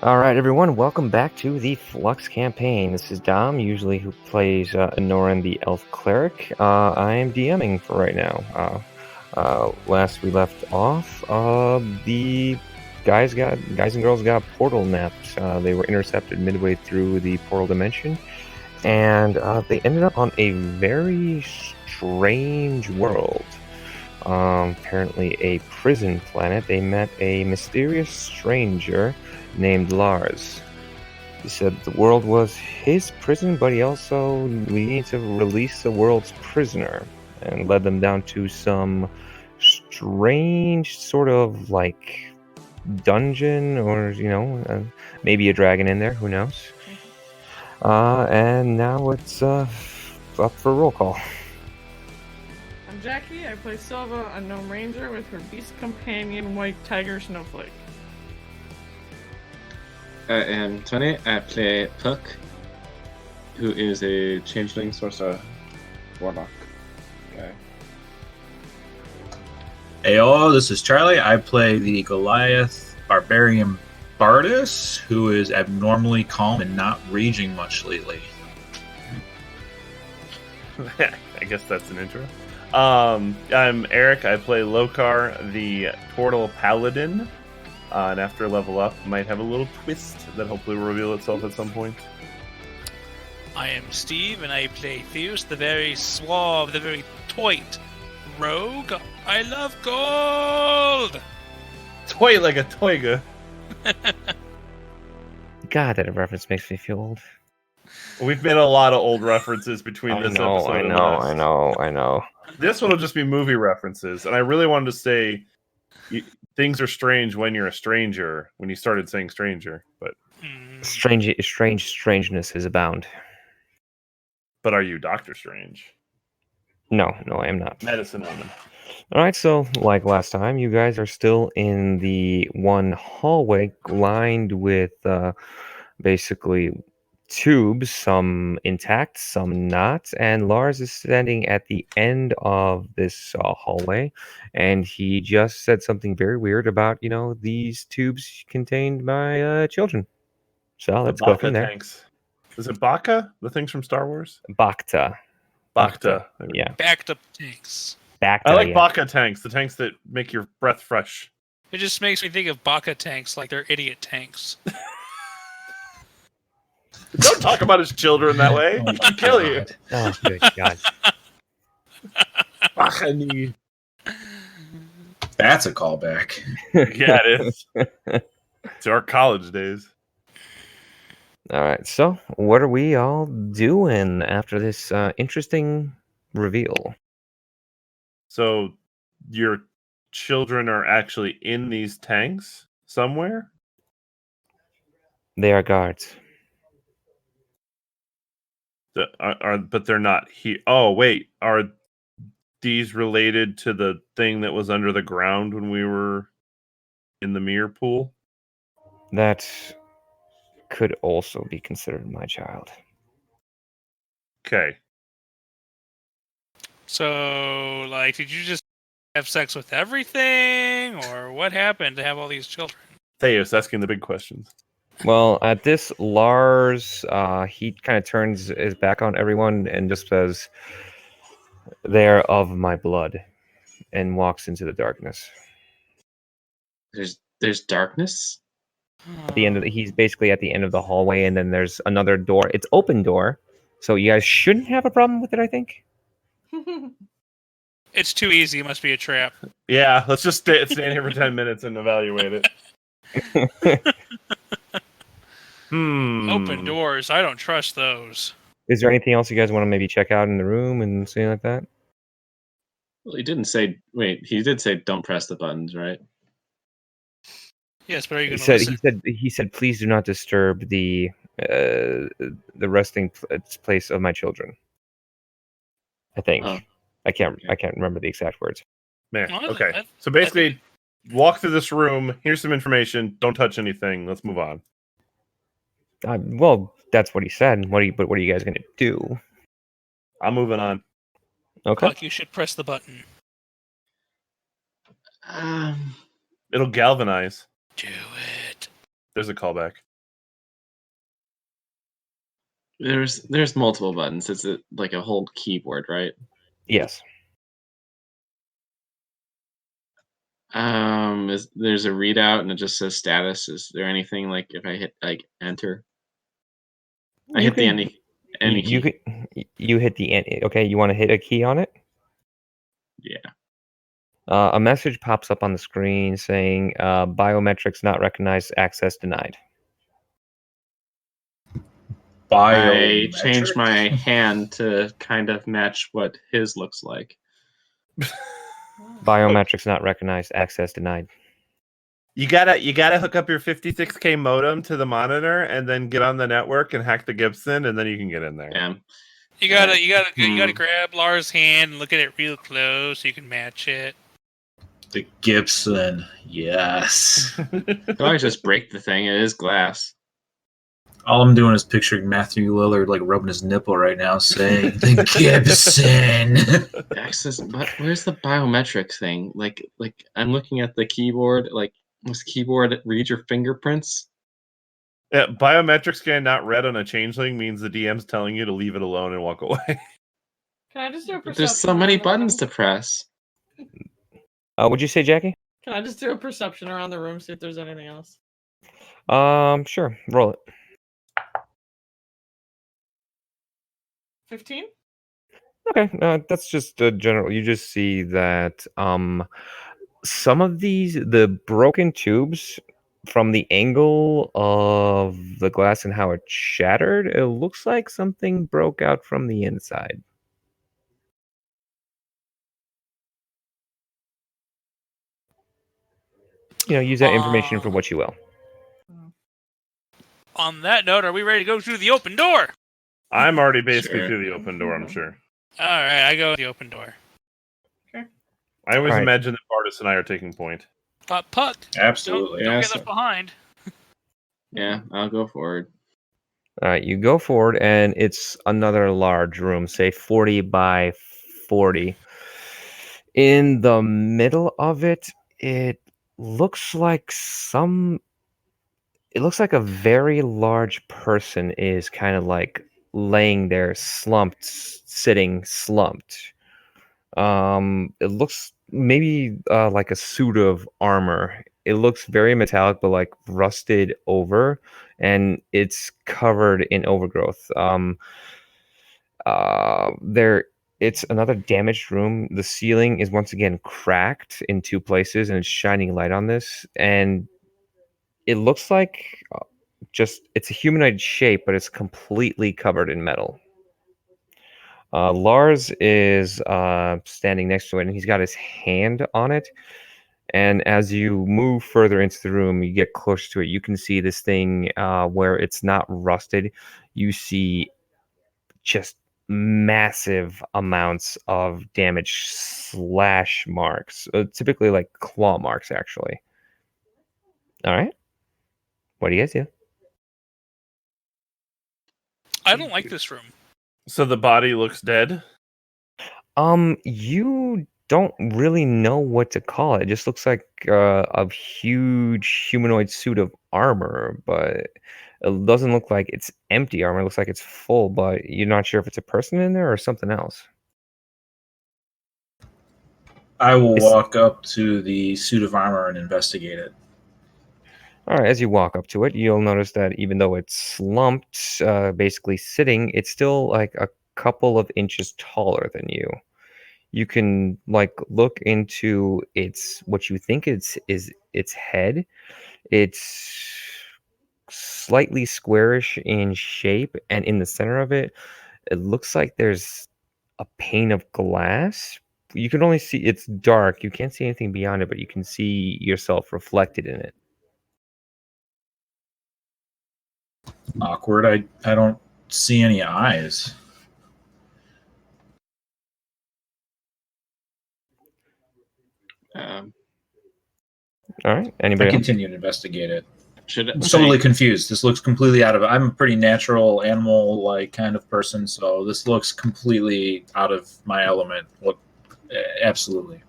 All right, everyone, welcome back to the Flux campaign. This is Dom, usually who plays Anoran the Elf Cleric. I am DMing for right now. Last we left off, the guys and girls got portal napped. They were intercepted midway through the portal dimension, and they ended up on a very strange world. Apparently a prison planet. They met a mysterious stranger named Lars. He said the world was his prison, but we need to release the world's prisoner, and led them down to some strange sort of like dungeon, or maybe a dragon in there, who knows. And now it's up for roll call. I'm Jackie. I play Silva, a gnome ranger, with her beast companion, White Tiger Snowflake. And Tony, I play Puck, who is a changeling sorcerer warlock guy. Heyo, this is Charlie. I play the Goliath barbarian Bardus, who is abnormally calm and not raging much lately. I guess that's an intro. I'm Eric. I play Lokar, the Portal Paladin. And after level up, might have a little twist that hopefully will reveal itself at some point. I am Steve, and I play Theus, the very suave, the very toit rogue. I love gold! Toy like a toiga. God, that reference makes me feel old. We've made a lot of old references between this episode I and know. last. This one will just be movie references, and I really wanted to say things are strange when you're a stranger, when you started saying stranger, but strangenesses abound. But are you Doctor Strange? No, I am not. Medicine woman. Alright, so like last time, you guys are still in the one hallway lined with basically tubes, some intact, some not, and Lars is standing at the end of this hallway, and he just said something very weird about, these tubes contained my children. So let's go from there. Tanks. Is it Baka? The things from Star Wars? Bacta. Yeah. Backed up tanks. Bacta, I like yeah. Baka tanks, the tanks that make your breath fresh. It just makes me think of Baka tanks like they're idiot tanks. Don't talk about his children that way. He can kill you. Oh, good God. Baka-ni. That's a callback. Yeah, it is. To our college days. All right, so what are we all doing after this interesting reveal? So your children are actually in these tanks somewhere? They are guards. But they're not here. Oh, wait. Are these related to the thing that was under the ground when we were in the mirror pool? That could also be considered my child. Okay. So, did you just have sex with everything? Or what happened to have all these children? Theos asking the big questions. Well, at this, Lars, he kind of turns his back on everyone and just says, "They are of my blood," and walks into the darkness. There's darkness? At the end of he's basically at the end of the hallway, and then there's another door. It's open door, so you guys shouldn't have a problem with it, I think. It's too easy. It must be a trap. Yeah, let's just stand here for 10 minutes and evaluate it. Open doors. I don't trust those. Is there anything else you guys want to maybe check out in the room and something like that? Well, he didn't say. Wait, he did say don't press the buttons, right? Yes, but are you going to listen? He said, please do not disturb the resting place of my children. I think. Oh. I can't remember the exact words. Man, Well, okay. So basically, walk through this room. Here's some information. Don't touch anything. Let's move on. Well, that's what he said. What are you guys going to do? I'm moving on. Okay. Fuck, you should press the button. It'll galvanize. Do it. There's a callback. There's multiple buttons. It's like a whole keyboard, right? Yes. There's a readout and it just says status. Is there anything like if I hit like enter? I You hit the can any you key. you hit the end. Okay, you want to hit a key on it? Yeah. A message pops up on the screen saying biometrics not recognized, access denied. I changed Biometric? my hand to kind of match what his looks like. Biometrics not recognized, access denied. You gotta hook up your 56K modem to the monitor and then get on the network and hack the Gibson, and then you can get in there. Yeah. You gotta Alright. you gotta grab Lars' hand and look at it real close so you can match it. The Gibson, yes. Could always just break the thing. It is glass. All I'm doing is picturing Matthew Lillard like rubbing his nipple right now, saying the Gibson. Access, but where's the biometrics thing? Like I'm looking at the keyboard. Like, does keyboard read your fingerprints? Yeah, biometric scan not read on a changeling means the DM's telling you to leave it alone and walk away. Can I just do a perception? There's so many around the buttons room? to press. What'd you say, Jackie? Can I just do a perception around the room, see if there's anything else? Sure. Roll it. 15? Okay, that's just a general. You just see that some of the broken tubes from the angle of the glass and how it shattered, it looks like something broke out from the inside. Use that information for what you will. On that note, are we ready to go through the open door? I'm already basically Sure. through the open door, I'm sure. Alright, I go to the open door. I always Alright. imagine that Bardis and I are taking point. Puck, Absolutely. don't Yeah, get so- left behind. Yeah, I'll go forward. All right, you go forward, and it's another large room, say 40 by 40. In the middle of it, it looks like a very large person is kind of like laying there slumped, sitting slumped. It looks maybe like a suit of armor. It looks very metallic, but like rusted over, and it's covered in overgrowth. There, it's another damaged room. The ceiling is once again cracked in two places, and it's shining light on this. And it looks like it's a humanoid shape, but it's completely covered in metal. Lars is standing next to it, and he's got his hand on it. And as you move further into the room, you get closer to it. You can see this thing where it's not rusted. You see just massive amounts of damage slash marks, typically like claw marks, actually. All right. What do you guys do? I don't like this room. So the body looks dead? You don't really know what to call it. It just looks like a huge humanoid suit of armor, but it doesn't look like it's empty armor. It looks like it's full, but you're not sure if it's a person in there or something else. I will It's- walk up to the suit of armor and investigate it. All right, as you walk up to it, you'll notice that even though it's slumped, basically sitting, it's still like a couple of inches taller than you. You can like look into what you think is its head. It's slightly squarish in shape, and in the center of it, it looks like there's a pane of glass. You can only see it's dark. You can't see anything beyond it, but you can see yourself reflected in it. Awkward. I don't see any eyes. Um, All right. I Anybody else? continue to investigate it. should I'm totally confused. This looks completely out of. I'm a pretty natural animal like kind of person, so this looks completely out of my element. Look, absolutely.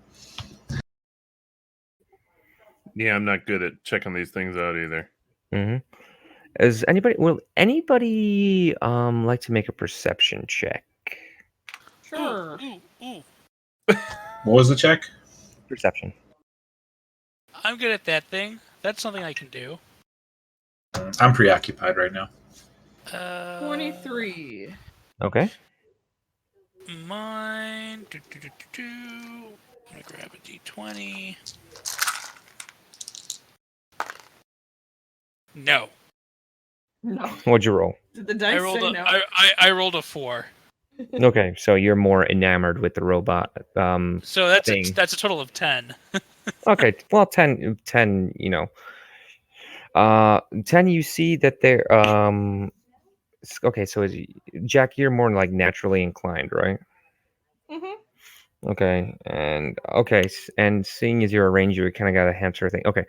Yeah, I'm not good at checking these things out either. hmm Will anybody like to make a perception check? Sure. Ooh. What was the check? Perception. I'm good at that thing. That's something I can do. I'm preoccupied right now. 23. Okay. Mine. I'm gonna grab a d20. No. No. What'd you roll? Did the dice say no? I rolled a 4. Okay, so you're more enamored with the robot. So that's thing. that's a total of 10. Okay, well, 10, you know. 10, you see that there, okay, so Jack, you're more like naturally inclined, right? Mm-hmm. Okay, and seeing as you're a ranger, you kind of got a hamster thing. Okay,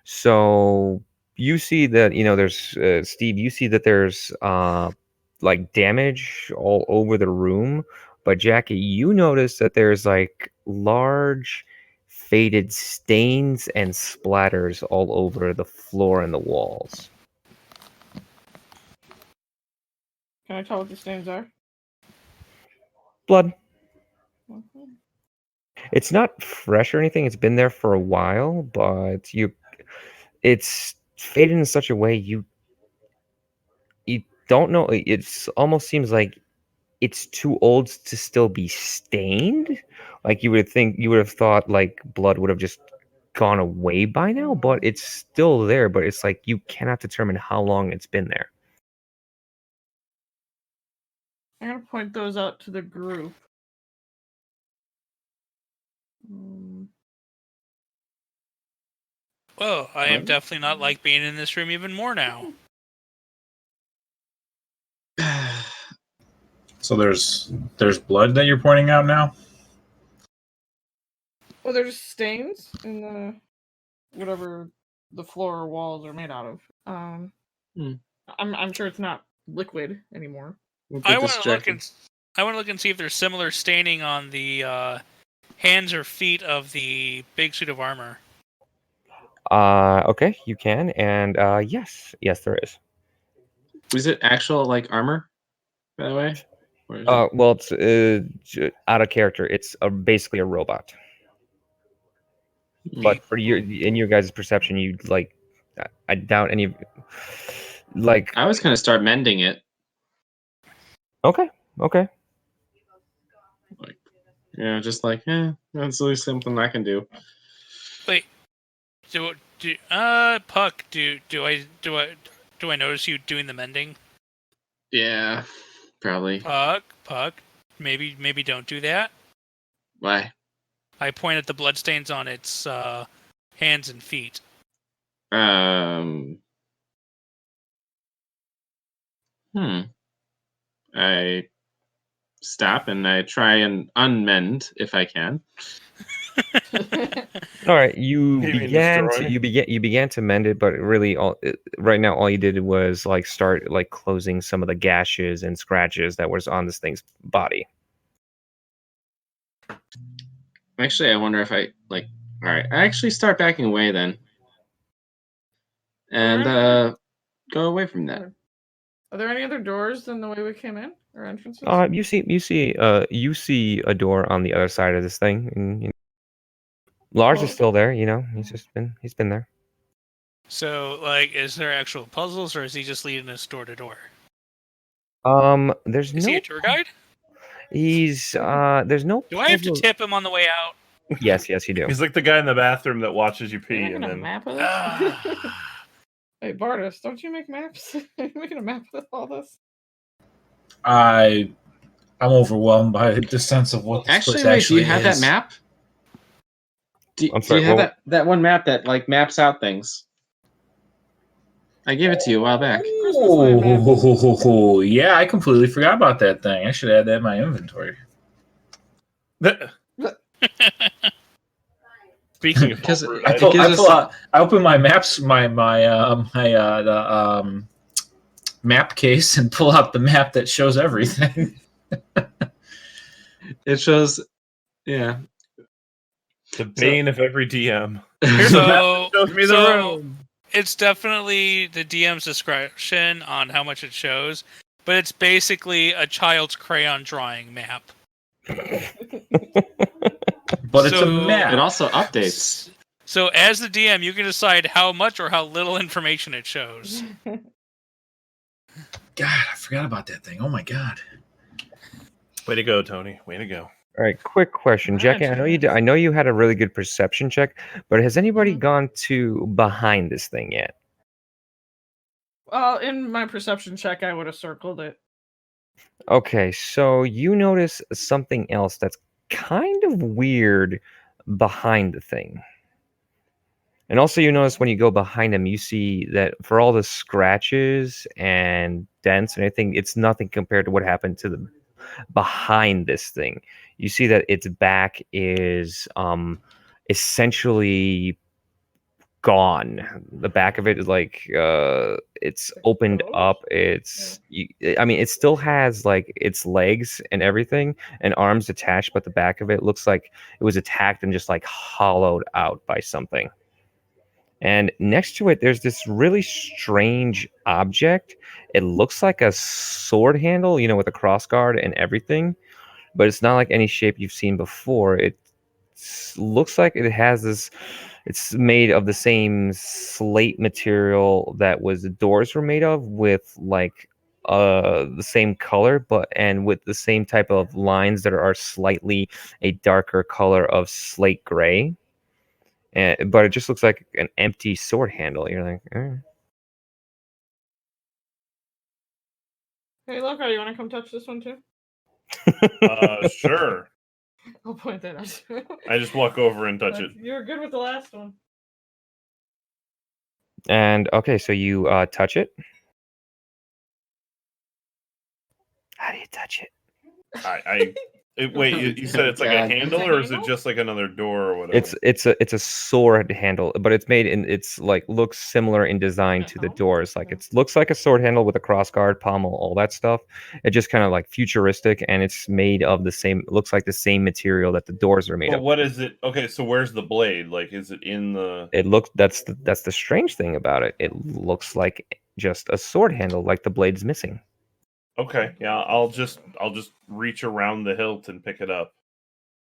so you see that, there's, Steve, you see that there's, like damage all over the room, but Jackie, you notice that there's like large faded stains and splatters all over the floor and the walls. Can I tell what the stains are? Blood. Okay. It's not fresh or anything. It's been there for a while, but it's faded in such a way you don't know. It's almost seems like it's too old to still be stained. Like you would have thought like blood would have just gone away by now, but it's still there. But it's like you cannot determine how long it's been there. I'm gonna point those out to the group. Well, I am definitely not like being in this room even more now. So there's blood that you're pointing out now? Well, there's stains in the whatever the floor or walls are made out of. I'm sure it's not liquid anymore. I want to look and see if there's similar staining on the hands or feet of the big suit of armor. Okay, you can, and yes, there is. Was it actual like armor, by the way? Well, it's out of character. It's basically a robot. But for in your guys' perception, you like, I doubt any. Like, I was gonna start mending it. Okay. Like, just like, that's really something I can do. Wait, Puck, do I notice you doing the mending? Yeah, probably. Puck, maybe don't do that. Why? I point at the bloodstains on its hands and feet. I stop and I try and unmend if I can. All right, you began to mend it, but really, right now, all you did was like start like closing some of the gashes and scratches that was on this thing's body. Actually, I wonder if I like. All right, I actually start backing away then, and go away from that. Are there any other doors than the way we came in, or entrances? You see a door on the other side of this thing, and Lars is still there. He's been there. So, like, is there actual puzzles, or is he just leading us door to door? Is he a tour guide? He's there's no. Do I have to tip him on the way out? Yes, you do. He's like the guy in the bathroom that watches you pee, and then. Map of this? Hey, Bartis, don't you make maps? Are you making a map of all this? I'm overwhelmed by the sense of what this place actually do you have is. that map? Do I'm sorry, you have that one map that like maps out things? I gave it to you a while back. Oh, yeah, I completely forgot about that thing. I should add that in my inventory. Speaking of, Because I open my maps, my map case, and pull out the map that shows everything. It shows, yeah. The bane of every DM. Here's shows me the room. It's definitely the DM's discretion on how much it shows, but it's basically a child's crayon drawing map. But it's a So- map. It also updates. So as the DM, you can decide how much or how little information it shows. God, I forgot about that thing. Oh my god. Way to go, Tony. Way to go. All right, quick question, Jackie. I know you. I know you had a really good perception check, but has anybody gone to behind this thing yet? Well, in my perception check, I would have circled it. Okay, so you notice something else that's kind of weird behind the thing. And also you notice when you go behind him, you see that for all the scratches and dents and everything, it's nothing compared to what happened to the behind this thing. You see that its back is essentially gone. The back of it is like it's opened up. I mean, it still has like its legs and everything and arms attached, but the back of it looks like it was attacked and just like hollowed out by something. And next to it, there's this really strange object. It looks like a sword handle, with a cross guard and everything, but it's not like any shape you've seen before. It looks like it has this. It's made of the same slate material that the doors were made of, with like the same color, and with the same type of lines that are slightly a darker color of slate gray. But it just looks like an empty sword handle. You're like, Hey, Loka, you want to come touch this one too? Sure. I'll point that out too. I just walk over and touch it. You were good with the last one. And okay, so you touch it. How do you touch it? Wait, you said it's like a handle, or is it just like another door or whatever? It's a sword handle, but it's made in looks similar in design to the doors. Like it looks like a sword handle with a crossguard, pommel, all that stuff. It just kind of like futuristic, and it's made of the same. Looks like the same material that the doors are made But of. what is it? Okay, so where's the blade? Like, is it in the? It looks that's the strange thing about it. It looks like just a sword handle, like the blade's missing. Okay, yeah, I'll just reach around the hilt and pick it up.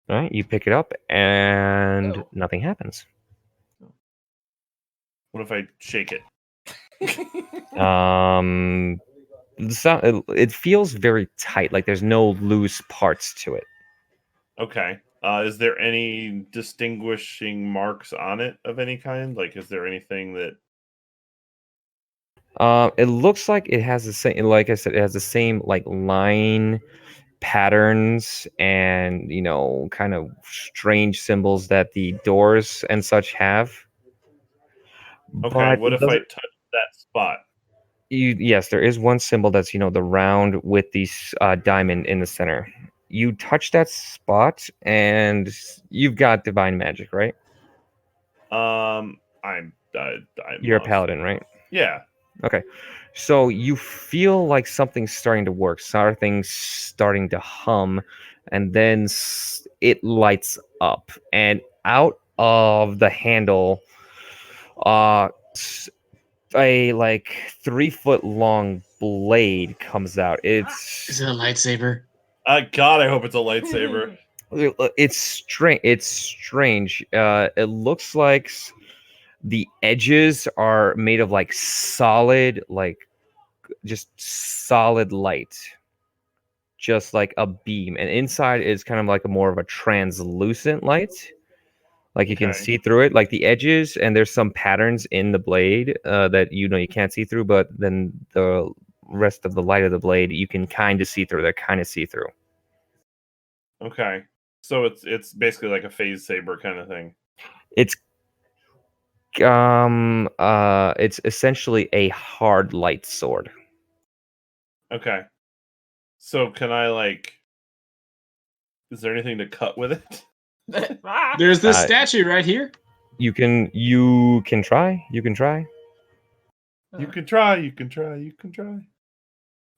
All right, you pick it up, and nothing happens. What if I shake it? It feels very tight, like there's no loose parts to it. Okay. Is there any distinguishing marks on it of any kind? Like, is there anything that? It looks like it has the same, like I said, it has the same like line patterns and kind of strange symbols that the doors and such have. Okay, But what if I touch that spot? Yes, there is one symbol that's the round with the diamond in the center. You touch that spot, and you've got divine magic, right? You're a paladin, right? Yeah. Okay. So you feel like something's starting to work, something's starting to hum, and then it lights up, and out of the handle, a 3-foot long blade comes out. Is it a lightsaber? God, I hope it's a lightsaber. It's strange. It's strange. It looks like the edges are made of solid, just solid light, just like a beam, and inside is kind of like more of a translucent light. Like you can see through it, like the edges, and there's some patterns in the blade that you can't see through, but then the rest of the light of the blade you can kind of see through. They're kind of see through. Okay, so it's basically like a phase saber kind of thing. It's essentially a hard light sword. Okay, so can I is there anything to cut with it? There's this statue right here. You can try. You can try. You can try.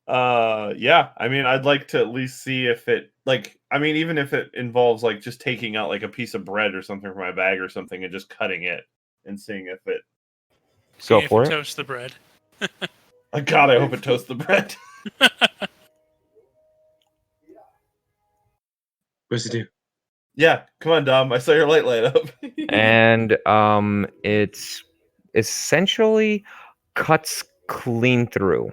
Yeah. I mean, I'd like to at least see if it even if it involves just taking out a piece of bread or something from my bag or something and just cutting it and seeing if it Go See if for it it. toasts the bread. God, I hope it toasts the bread. What's it do? Yeah, come on, Dom. I saw your light up. And it's essentially cuts clean through.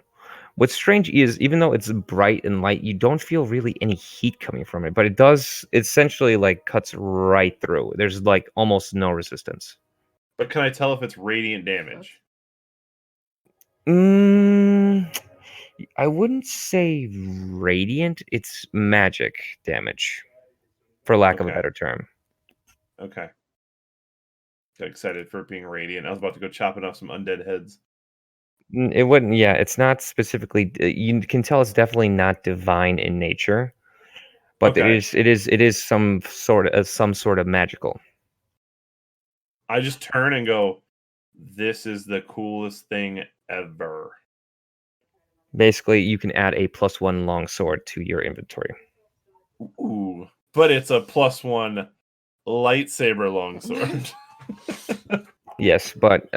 What's strange is even though it's bright and light, you don't feel really any heat coming from it, but it does essentially like cuts right through. There's like almost no resistance. But can I tell if it's radiant damage? I wouldn't say radiant. It's magic damage, for lack of a Okay. better term. Okay. Got excited for it being radiant. I was about to go chopping off some undead heads. It wouldn't. Yeah, it's not specifically. You can tell it's definitely not divine in nature, but Okay. it is some sort of magical. I just turn and go, this is the coolest thing ever. Basically, you can add a +1 longsword to your inventory. Ooh. But it's a +1 lightsaber longsword. Yes, but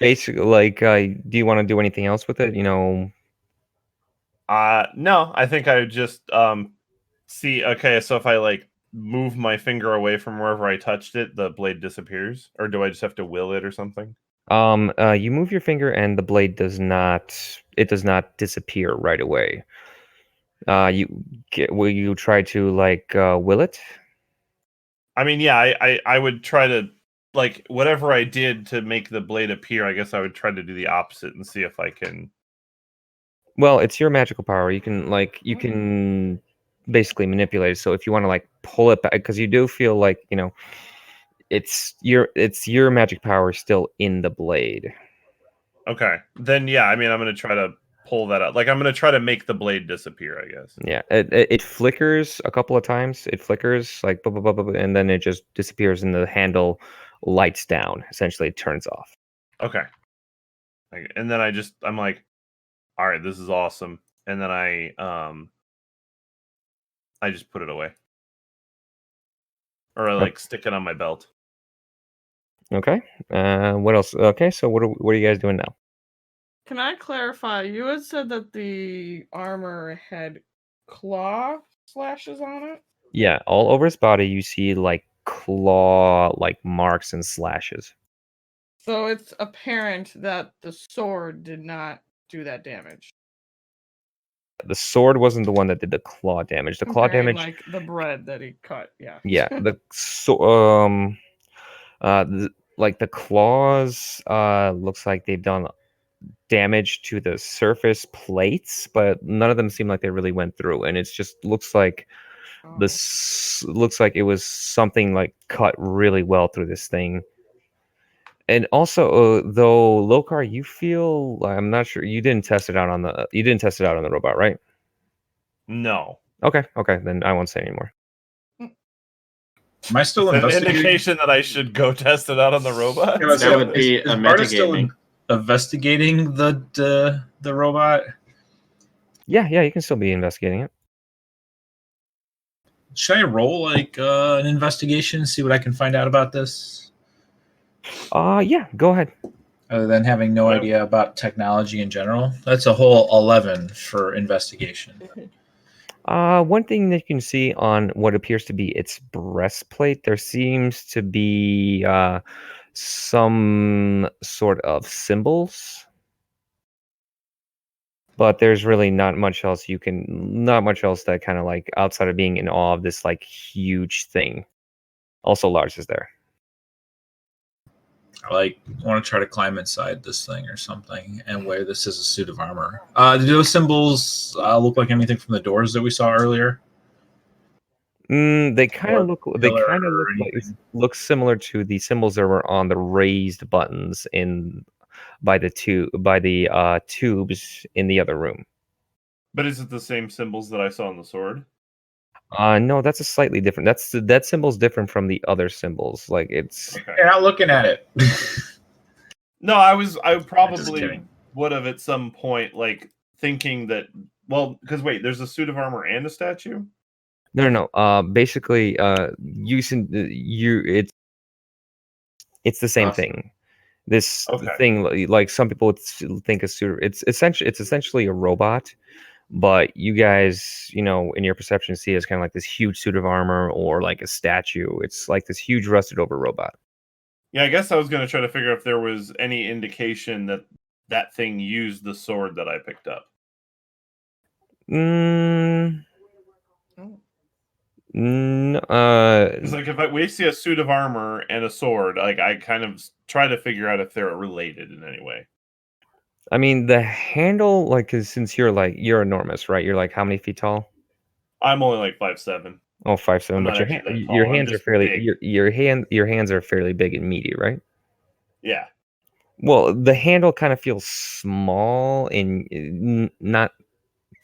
basically, like, do you want to do anything else with it? No, I think I would just see. Okay, so if I like move my finger away from wherever I touched it, the blade disappears, or do I just have to will it or something? You move your finger and the blade does not disappear right away. Will you try to like will it? I mean, yeah, I would try to like whatever I did to make the blade appear. I guess I would try to do the opposite and see if I can. Well, it's your magical power. You can basically manipulate it. So if you want to like pull it back, because you do feel like it's your magic power still in the blade. Okay, then yeah, I mean, I'm gonna try to pull that out. Like I'm gonna try to make the blade disappear. I guess. Yeah, it flickers a couple of times. It flickers like blah, blah, blah, blah, blah, and then it just disappears, and the handle lights down. Essentially, it turns off. Okay. And then I'm like, all right, this is awesome. And then I just put it away, or I like stick it on my belt. Okay. What else? Okay, so what are you guys doing now? Can I clarify? You had said that the armor had claw slashes on it. Yeah, all over his body you see like claw like marks and slashes. So it's apparent that the sword did not do that damage. The sword wasn't the one that did the claw damage. The claw Comparing, damage, like the bread that he cut. Yeah. yeah. Like the claws, looks like they've done damage to the surface plates, but none of them seem like they really went through. And it's just looks like Oh. looks like it was something like cut really well through this thing. And also, though, Lokar, you feel I'm not sure you didn't test it out on the robot, right? No. Okay, then I won't say anymore. Am I still Is that an investigating? indication that I should go test it out on the robot? Yeah, That would be is a Barta still metagaming. investigating the robot? Yeah, you can still be investigating it. Should I roll like an investigation, see what I can find out about this? Yeah, go ahead. Other than having no idea about technology in general, that's a whole 11 for investigation. One thing that you can see on what appears to be its breastplate, there seems to be some sort of symbols, but there's really not much else that kind of like outside of being in awe of this like huge thing. Also, Lars is there. I want to try to climb inside this thing or something and wear this as a suit of armor. Do those symbols look like anything from the doors that we saw earlier? They kind of pillar or look similar to the symbols that were on the raised buttons by the tubes in the other room. But is it the same symbols that I saw on the sword? No, that's a slightly different. That symbol's different from the other symbols. Like it's. Okay. You're not looking at it. No, I Just probably kidding. would have at some point like thinking that. Well, because wait, there's a suit of armor and a statue. No. Basically, it's the same Awesome. thing. This Okay. thing, like some people would think a suit. It's essentially a robot, but you guys, in your perception, see it as kind of like this huge suit of armor or like a statue. It's like this huge rusted over robot. Yeah, I guess I was going to try to figure if there was any indication that that thing used the sword that I picked up. Mm, Oh. It's like if we see a suit of armor and a sword, like I kind of try to figure out if they're related in any way. I mean, the handle, like, 'cause since you're enormous, right? You're like how many feet tall? I'm only like 5'7". Oh, 5'7", I'm but not your actually that your tall, I'm hands are just fairly big. your hands are fairly big and meaty, right? Yeah. Well, the handle kind of feels small and not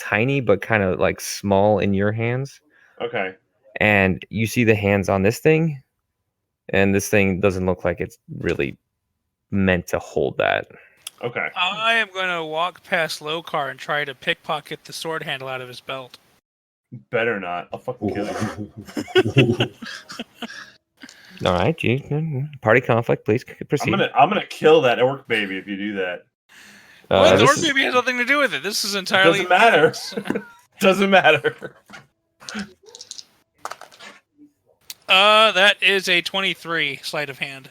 tiny, but kind of like small in your hands. Okay. And you see the hands on this thing, and this thing doesn't look like it's really meant to hold that. Okay. I am going to walk past Lokar and try to pickpocket the sword handle out of his belt. Better not. I'll fucking kill you. All right, party conflict, please proceed. I'm gonna kill that orc baby if you do that. What? The this orc is- baby has nothing to do with it. This is entirely... Doesn't matter. Doesn't matter. That is a 23 sleight of hand.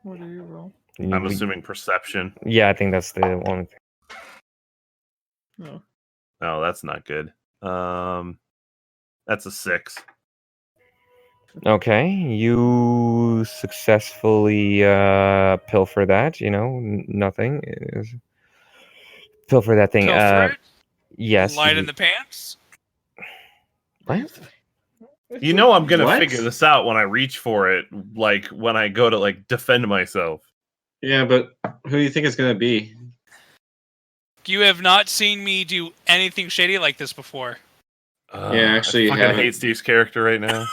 What do you roll? I'm assuming perception. Yeah, I think that's the one. No. No, that's not good. That's a 6. Okay, you successfully pilfer that. Nothing. Pilfer that thing. Pilfer it? Yes. Light in the pants? What? You know I'm gonna What? figure this out when I reach for it, like when I go to like defend myself. Yeah, but who do you think it's gonna be? You have not seen me do anything shady like this before. Yeah, actually, I you fucking haven't. hate Steve's character right now.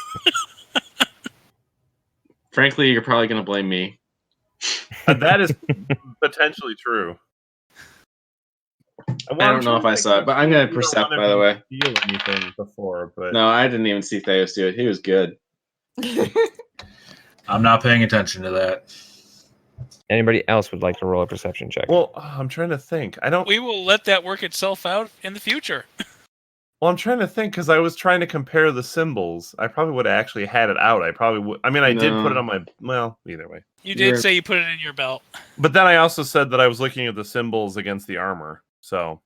Frankly, you're probably gonna blame me. That is potentially true. I don't know if I saw it, but I'm gonna percept, by the way. Feel anything before, but No, I didn't even see Theos do it. He was good. I'm not paying attention to that. Anybody else would like to roll a perception check? well, I'm trying to think. I don't. We will let that work itself out in the future. Well, I'm trying to think because I was trying to compare the symbols. I probably would have actually had it out. I probably would. I mean, I did put it No. on my. Well, either way. You did You're- say you put it in your belt. But then I also said that I was looking at the symbols against the armor. So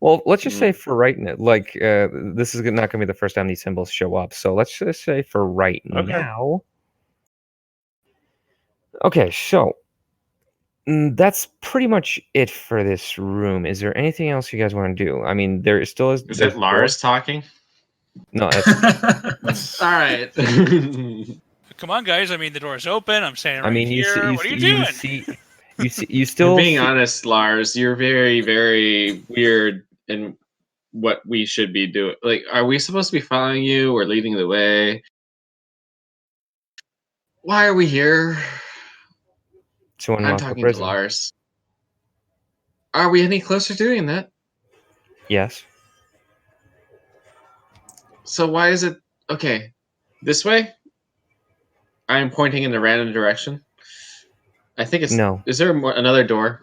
Well, let's just say for right now, like this is not going to be the first time these symbols show up. So let's just say for right Okay. now. Okay, so that's pretty much it for this room. Is there anything else you guys want to do? I mean, there still is. Is there's that Lars talking? No, that's, All right. Come on, guys. I mean, the door's open. I'm standing right I mean, here. What are you doing? you still. Being honest, Lars, you're very, very weird in what we should be doing. Like, are we supposed to be following you or leading the way? Why are we here? To I'm unlock the talking to prison. Lars. Are we any closer to doing that? Yes. So why is it okay? This way? I am pointing in a random direction. I think it's No. Is there another door?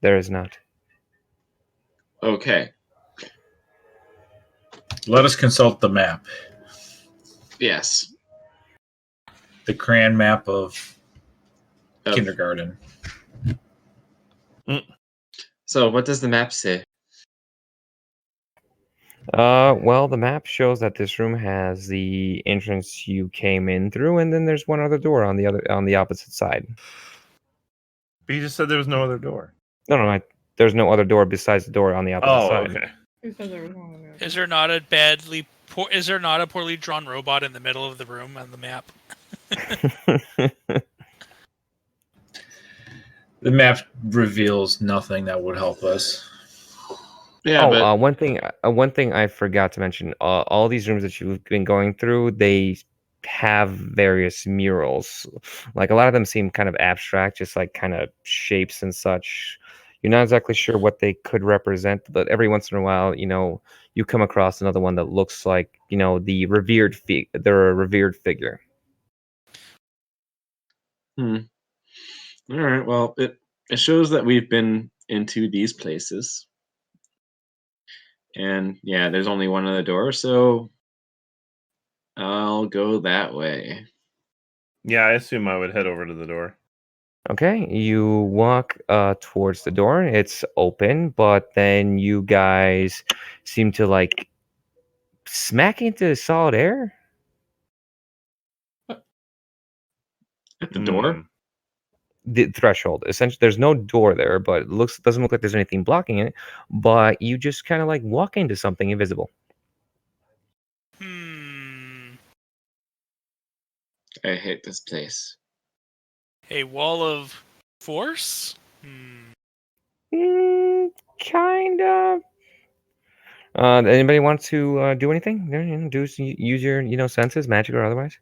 There is not. Okay. Let us consult the map. Yes. The crayon map of Of- kindergarten. So what does the map say? Well, the map shows that this room has the entrance you came in through, and then there's one other door on the opposite side. but you just said there was no other door. No, there's no other door besides the door on the opposite Oh, side. okay. He said there was one on there. Is there not a poorly drawn robot in the middle of the room on the map? The map reveals nothing that would help us. Yeah, but one thing I forgot to mention. All these rooms that you've been going through, they have various murals. Like a lot of them seem kind of abstract, just like kind of shapes and such. You're not exactly sure what they could represent, but every once in a while, you come across another one that looks like, the revered figure. Hmm. All right. Well, it shows that we've been into these places, and yeah, there's only one other door, so I'll go that way. Yeah, I assume I would head over to the door. Okay, you walk towards the door. It's open, but then you guys seem to like smack into solid air. At the door. The threshold. Essentially, there's no door there, but it doesn't look like there's anything blocking it. But you just kind of like walk into something invisible. I hate this place. A wall of force? Kind of. Anybody want to do anything? Use your senses, magic or otherwise.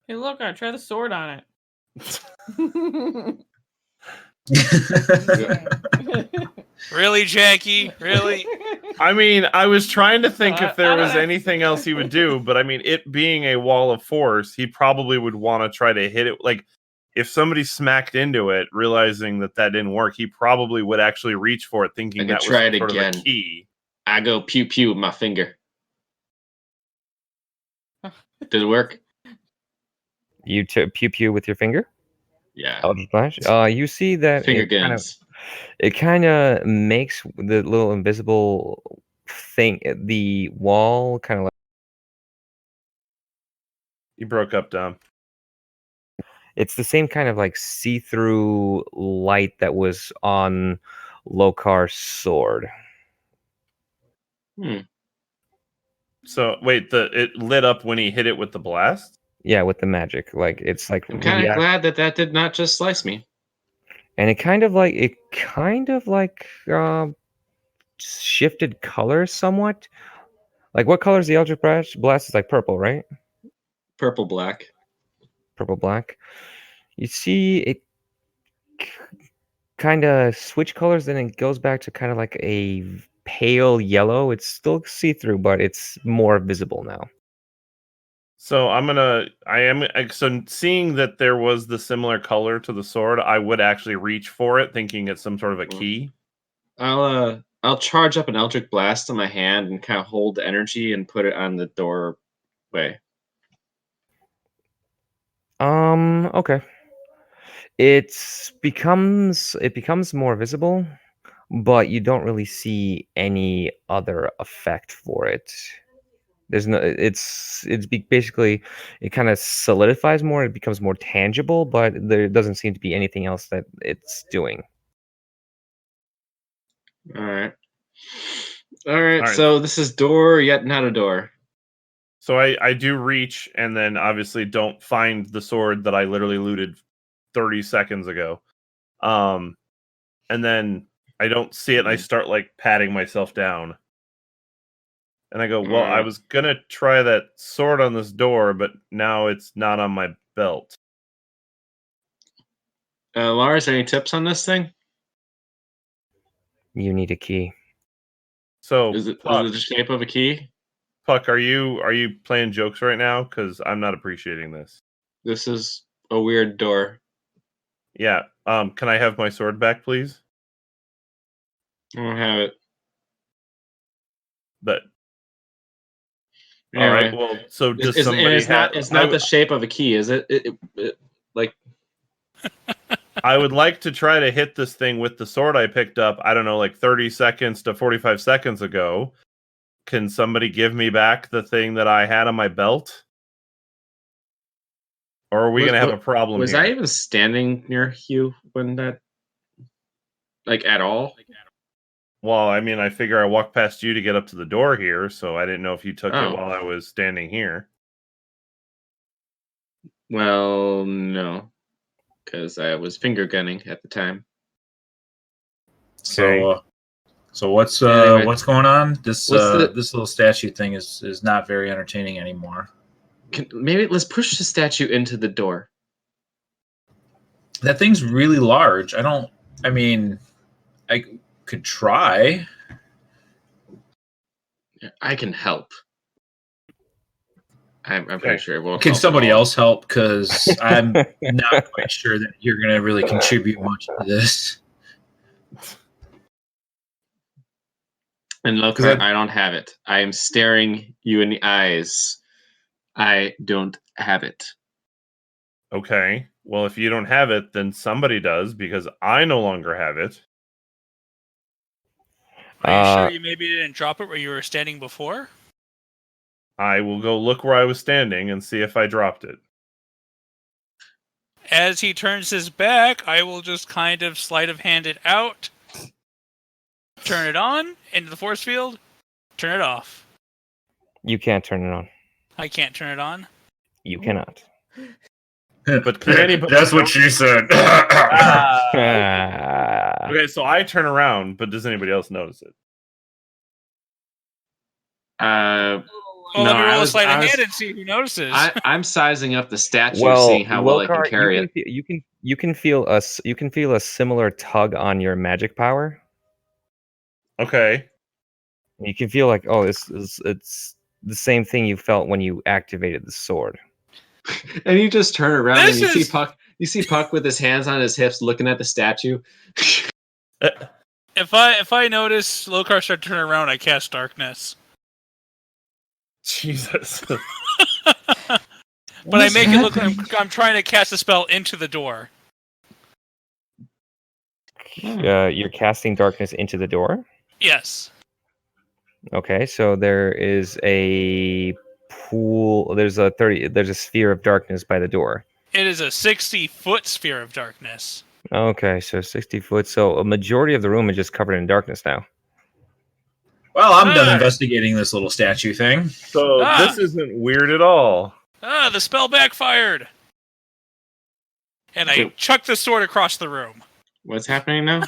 Hey, look! I try the sword on it. Really, Jackie? Really? I mean, I was trying to think if there I don't was know. anything else he would do, but I mean, it being a wall of force, he probably would want to try to hit it. Like, if somebody smacked into it, realizing that didn't work, he probably would actually reach for it, thinking I could that was try it sort of a again. key. I go pew pew with my finger. Did it work? You pew pew with your finger. Yeah. Eldritch Blast. You see that Finger guns. it kind of makes the little invisible thing, the wall, kind of like You broke up, Dom. it's the same kind of like see-through light that was on Lokar's sword. So wait, it lit up when he hit it with the blast? Yeah, with the magic. Like it's like I'm kind of glad that did not just slice me. and it kind of like shifted colors somewhat. Like what color is the Eldritch Blast? Is like purple, right? Purple black. Purple black. You see it kind of switch colors, then it goes back to kind of like a pale yellow. It's still see-through, but it's more visible now. So so seeing that there was the similar color to the sword, I would actually reach for it, thinking it's some sort of a key. I'll charge up an Eldritch Blast in my hand and kind of hold the energy and put it on the doorway. Okay. It becomes more visible, but you don't really see any other effect for it. There's no. Basically it kind of solidifies more. It becomes more tangible, but there doesn't seem to be anything else that it's doing. All right. So this is door, yet not a door. So I do reach and then obviously don't find the sword that I literally looted 30 seconds ago. And then I don't see it and I start like patting myself down. And I go, well, I was going to try that sword on this door, but now it's not on my belt. Lars, any tips on this thing? You need a key. So Is it Puck, the shape of a key? Puck, are you playing jokes right now? Because I'm not appreciating this. This is a weird door. Yeah. Can I have my sword back, please? I don't have it. But Anyway, all right. Well, so does somebody it's not the shape of a key, is it? Like I would like to try to hit this thing with the sword I picked up, I don't know, like 30 seconds to 45 seconds ago. Can somebody give me back the thing that I had on my belt? Or are we going to have a problem was here? I even standing near you when that, like, at all? Well, I mean, I figure I walked past you to get up to the door here, so I didn't know if you took it Oh. while I was standing here. Well, no, because I was finger gunning at the time. Okay. So what's Anyway, what's going on? This the- this little statue thing is not very entertaining anymore. Maybe let's push the statue into the door. That thing's really large. I mean, I could try. I can help. I'm Okay. pretty sure it won't. Can help at somebody all. else help? Because I'm not quite sure that you're going to really contribute much to this. And look, 'Cause I don't have it. I am staring you in the eyes. I don't have it. Okay. Well, if you don't have it, then somebody does because I no longer have it. Are you Uh, sure you maybe didn't drop it where you were standing before? I will go look where I was standing and see if I dropped it. As he turns his back, I will just kind of sleight of hand it out, turn it on into the force field, turn it off. You can't turn it on. I can't turn it on. You cannot. But can anybody? That's what she said. Ah. Okay, so I turn around, but does anybody else notice it? Well, No, let me roll I a was- sleight I of was- hand and see who notices. I'm sizing up the statue, Well, seeing how well I can Lokar, carry it. you can feel a similar tug on your magic power. Okay. You can feel like, oh, it's the same thing you felt when you activated the sword. And you just turn around This and you is- see Puck. You see Puck with his hands on his hips, looking at the statue. If I notice Lokar start to turn around, I cast darkness. Jesus. But I make it look like I'm trying to cast a spell into the door. You're casting darkness into the door. Yes. Okay, so there is a pool. There's a sphere of darkness by the door. It is a 60-foot sphere of darkness. Okay, so 60 foot. So a majority of the room is just covered in darkness now. Well, I'm done Ah. investigating this little statue thing. So this isn't weird at all. Ah, the spell backfired! And I Wait. chuck the sword across the room. What's happening now?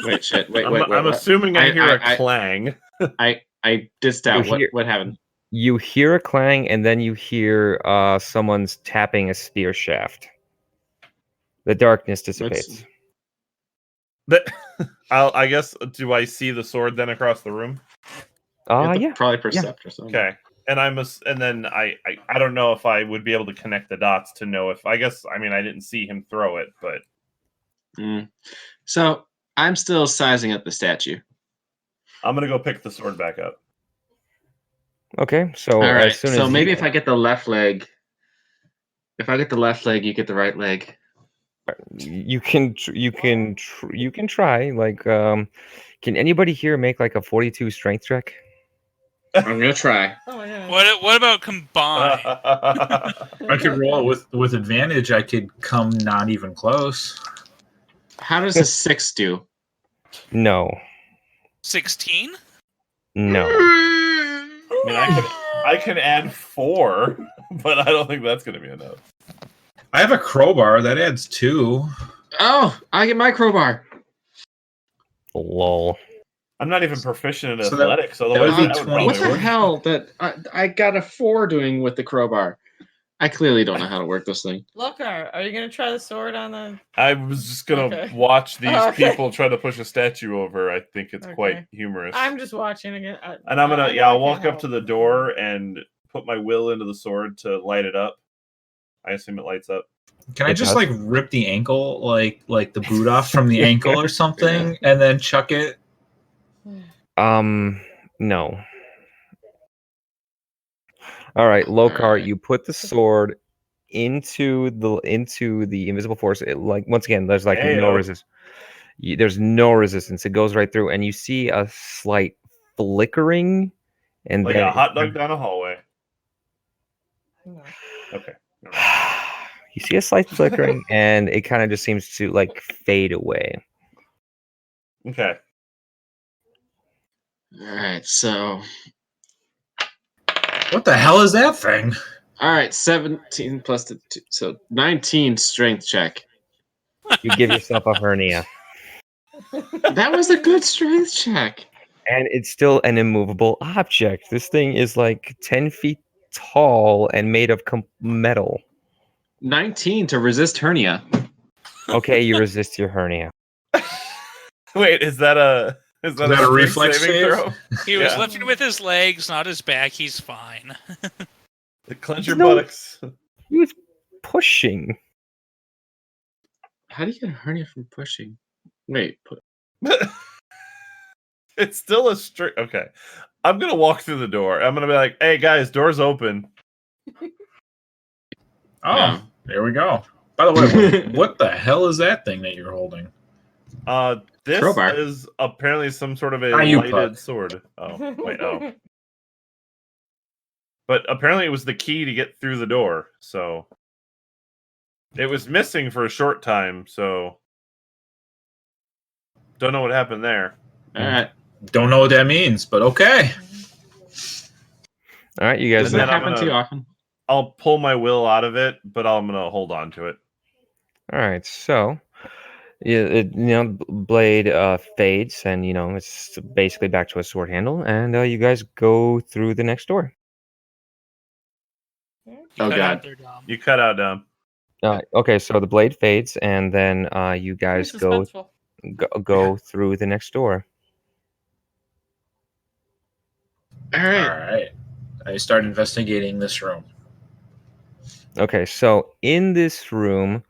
Wait, shit. Wait, I'm what? assuming I hear a I- clang. I dissed out. You hear- What happened? You hear a clang, and then you hear someone's tapping a spear shaft. The darkness dissipates. But I guess, do I see the sword then across the room? Yeah. Probably percept or something. Okay. And then I don't know if I would be able to connect the dots to know if I didn't see him throw it, but So I'm still sizing up the statue. I'm gonna go pick the sword back up. Okay, so All right. as soon So as maybe if I get the left leg, you get the right leg. you can try. Like, can anybody here make like a 42 strength check? I'm gonna try. Oh my god. What about combine? I could roll it with advantage. I could come not even close. How does a 6 do? No, 16? no. I mean, I can add 4, but I don't think that's gonna be enough. I have a crowbar that adds 2. Oh, I get my crowbar. Lol. I'm not even proficient in So that- athletics, would otherwise be that would 20. probably What the work. hell? That I got a 4 doing with the crowbar. I clearly don't know how to work this thing. Lokar, are you gonna try the sword on the? I was just gonna Okay. watch these Okay. people try to push a statue over. I think it's quite Okay. humorous. I'm just watching again. And I'm gonna, I I'll can't walk up help. to the door and put my will into the sword to light it up. I assume it lights up. Can I It just does. like rip the ankle, like the boot off from the ankle or something, and then chuck it? No. All right, Lokar, Alright. you put the sword into the invisible force. It, like, once again, there's like no Ayo. resistance. There's no resistance. It goes right through, and you see a slight flickering, and Like then a hot dog down a hallway. No. Okay. you see a slight flickering, and it kind of just seems to like fade away. Okay. All right. So, What the hell is that thing? all right. 17 plus the 2, so 19 strength check. You give yourself a hernia, That was a good strength check. and it's still an immovable object. This thing is like 10 feet tall and made of metal. 19 to resist hernia. Okay, you resist your hernia. Wait, is that a that a reflex saving save? throw? He was Yeah. lifting with his legs, not his back. He's fine. Clench your No. buttocks. He was pushing. How do you get a hernia from pushing? Wait, It's still a straight. Okay, I'm gonna walk through the door. I'm gonna be like, "Hey guys, door's open." Oh, Yeah. there we go. By the way, what the hell is that thing that you're holding? This Crowbar. is apparently some sort of a You lighted Puck. sword. Oh, wait, oh. But apparently it was the key to get through the door, so it was missing for a short time, so don't know what happened there. All right. Don't know what that means, but okay. All right, you guys. Doesn't that then I'm happen too often? I'll pull my will out of it, but I'm gonna hold on to it. All right, so blade fades, and it's basically back to a sword handle, and you guys go through the next door. You Oh, cut God. out there, Dom. You cut out, Dom. Okay, so the blade fades, and then you guys go Suspenseful. through the next door. All All right. right. I start investigating this room. Okay, so in this room,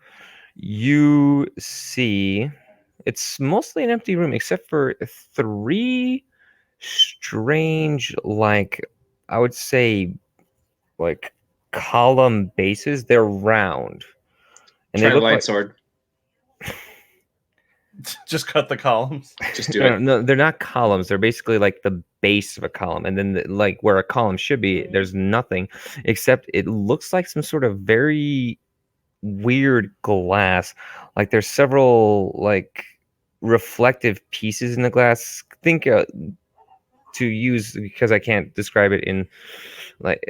you see it's mostly an empty room except for 3 strange, I would say, like column bases. They're round, and Try they look light like sword. Just cut the columns. Just do it. no, they're not columns. They're basically like the base of a column, and then like where a column should be, there's nothing except it looks like some sort of very weird glass. Like there's several like reflective pieces in the glass. Think to use, because I can't describe it in like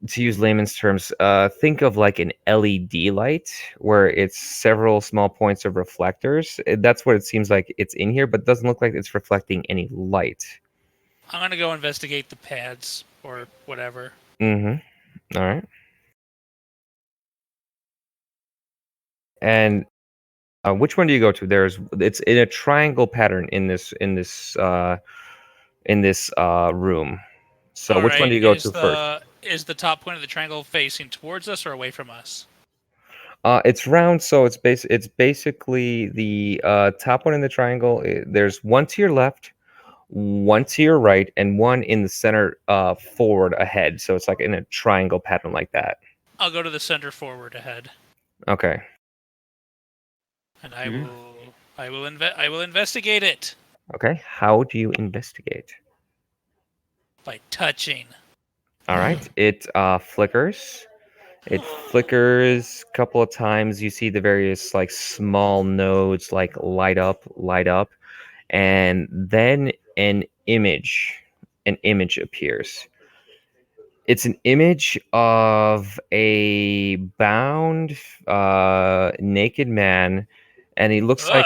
to use layman's terms, think of like an LED light where it's several small points of reflectors. That's what it seems like it's in here, but it doesn't look like it's reflecting any light. I'm gonna go investigate the pads or whatever. Mm-hmm. All right. And which one do you go to? It's in a triangle pattern in this room. So All which one right, do you go to first? Is the top point of the triangle facing towards us or away from us? It's round, so it's basically the top one in the triangle. There's one to your left, one to your right, and one in the center forward ahead. So it's like in a triangle pattern like that. I'll go to the center forward ahead, Okay. and I will investigate it Okay. How do you investigate? by touching. All right. It flickers. It flickers a couple of times. You see the various like small nodes like light up, and then an image appears. It's an image of a bound naked man, and he looks like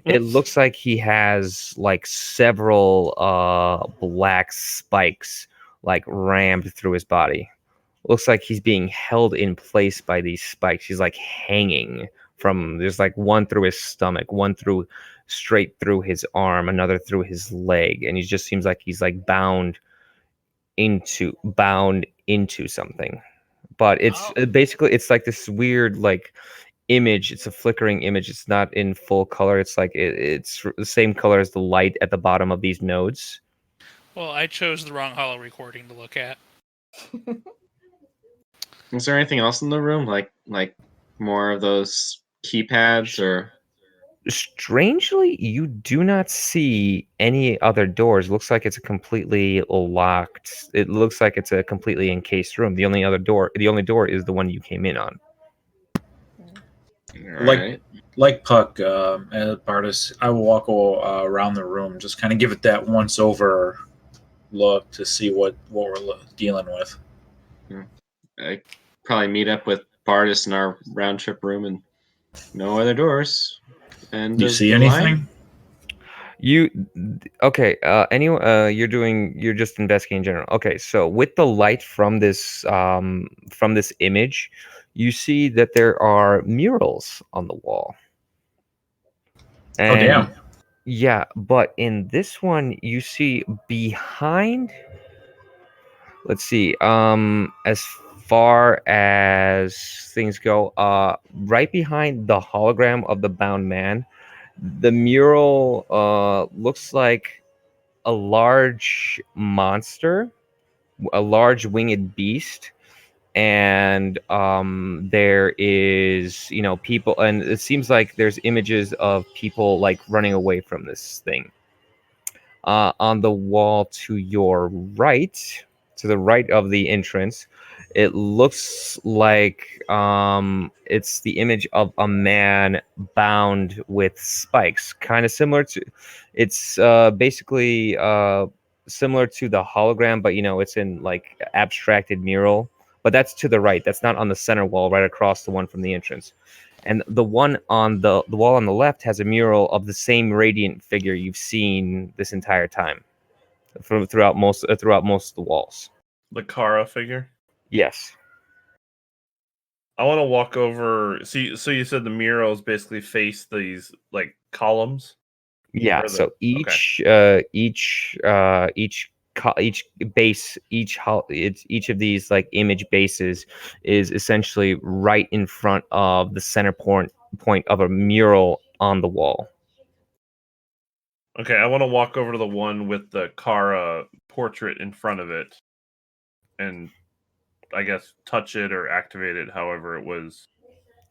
it looks like he has like several black spikes like rammed through his body. Looks like he's being held in place by these spikes. He's like hanging from, there's like one through his stomach, one through straight through his arm, another through his leg, and he just seems like he's like bound into something. But it's basically, it's like this weird like image. It's a flickering image. It's not in full color. It's like it's the same color as the light at the bottom of these nodes. Well, I chose the wrong holo recording to look at. Is there anything else in the room, like more of those keypads or? Strangely, you do not see any other doors. It looks like it's a completely locked. It looks like it's a completely encased room. The only door is the one you came in on. Like Puck and Bardis, I will walk around the room, just kind of give it that once over look to see what we're dealing with. I probably meet up with Bardis in our round trip room, and no other doors. And you see anything? Anyway, you're just investigating in general. Okay, so with the light from this image, you see that there are murals on the wall. And, oh damn! Yeah, but in this one, you see behind. Let's see. As far as things go, right behind the hologram of the bound man, the mural looks like a large monster, a large winged beast, and there is, people, and it seems like there's images of people like running away from this thing. On the wall to your right, to the right of the entrance, it looks like it's the image of a man bound with spikes, kind of similar to, it's basically similar to the hologram, but it's in like abstracted mural. But that's to the right. That's not on the center wall, right across the one from the entrance. And the one on the wall on the left has a mural of the same radiant figure you've seen this entire time, throughout most of the walls. The Kara figure. Yes. I want to walk over. So you said the murals basically face these like columns. Yeah. Or So each base, each of these like image bases is essentially right in front of the center point of a mural on the wall. Okay, I want to walk over to the one with the Kara portrait in front of it, and I guess touch it or activate it, however it was.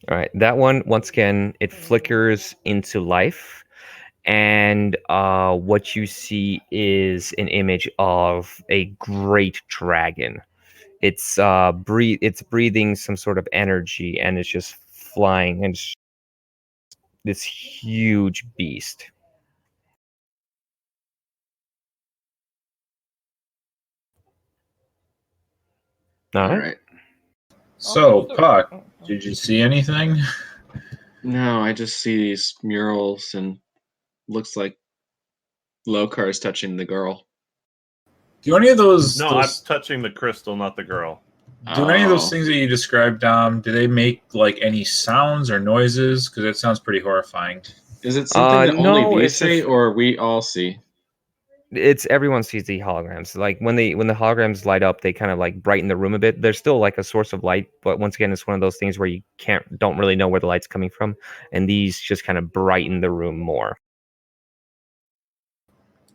All right, that one, once again, it flickers into life, and what you see is an image of a great dragon. It's breathing some sort of energy, and it's just flying, and it's this huge beast. All All right. right. So, Oh, Puck, oh, did you see anything? No, I just see these murals and looks like Lokar is touching the girl. Do any of those, No, I'm touching the crystal, not the girl. do any of those Oh. things that you described, Dom, do they make like any sounds or noises? Because that sounds pretty horrifying. Is it something that no, only we it's say just- or we all see? It's everyone sees the holograms. Like when the holograms light up, they kind of like brighten the room a bit. There's still like a source of light, but once again, it's one of those things where you don't really know where the light's coming from, and these just kind of brighten the room more.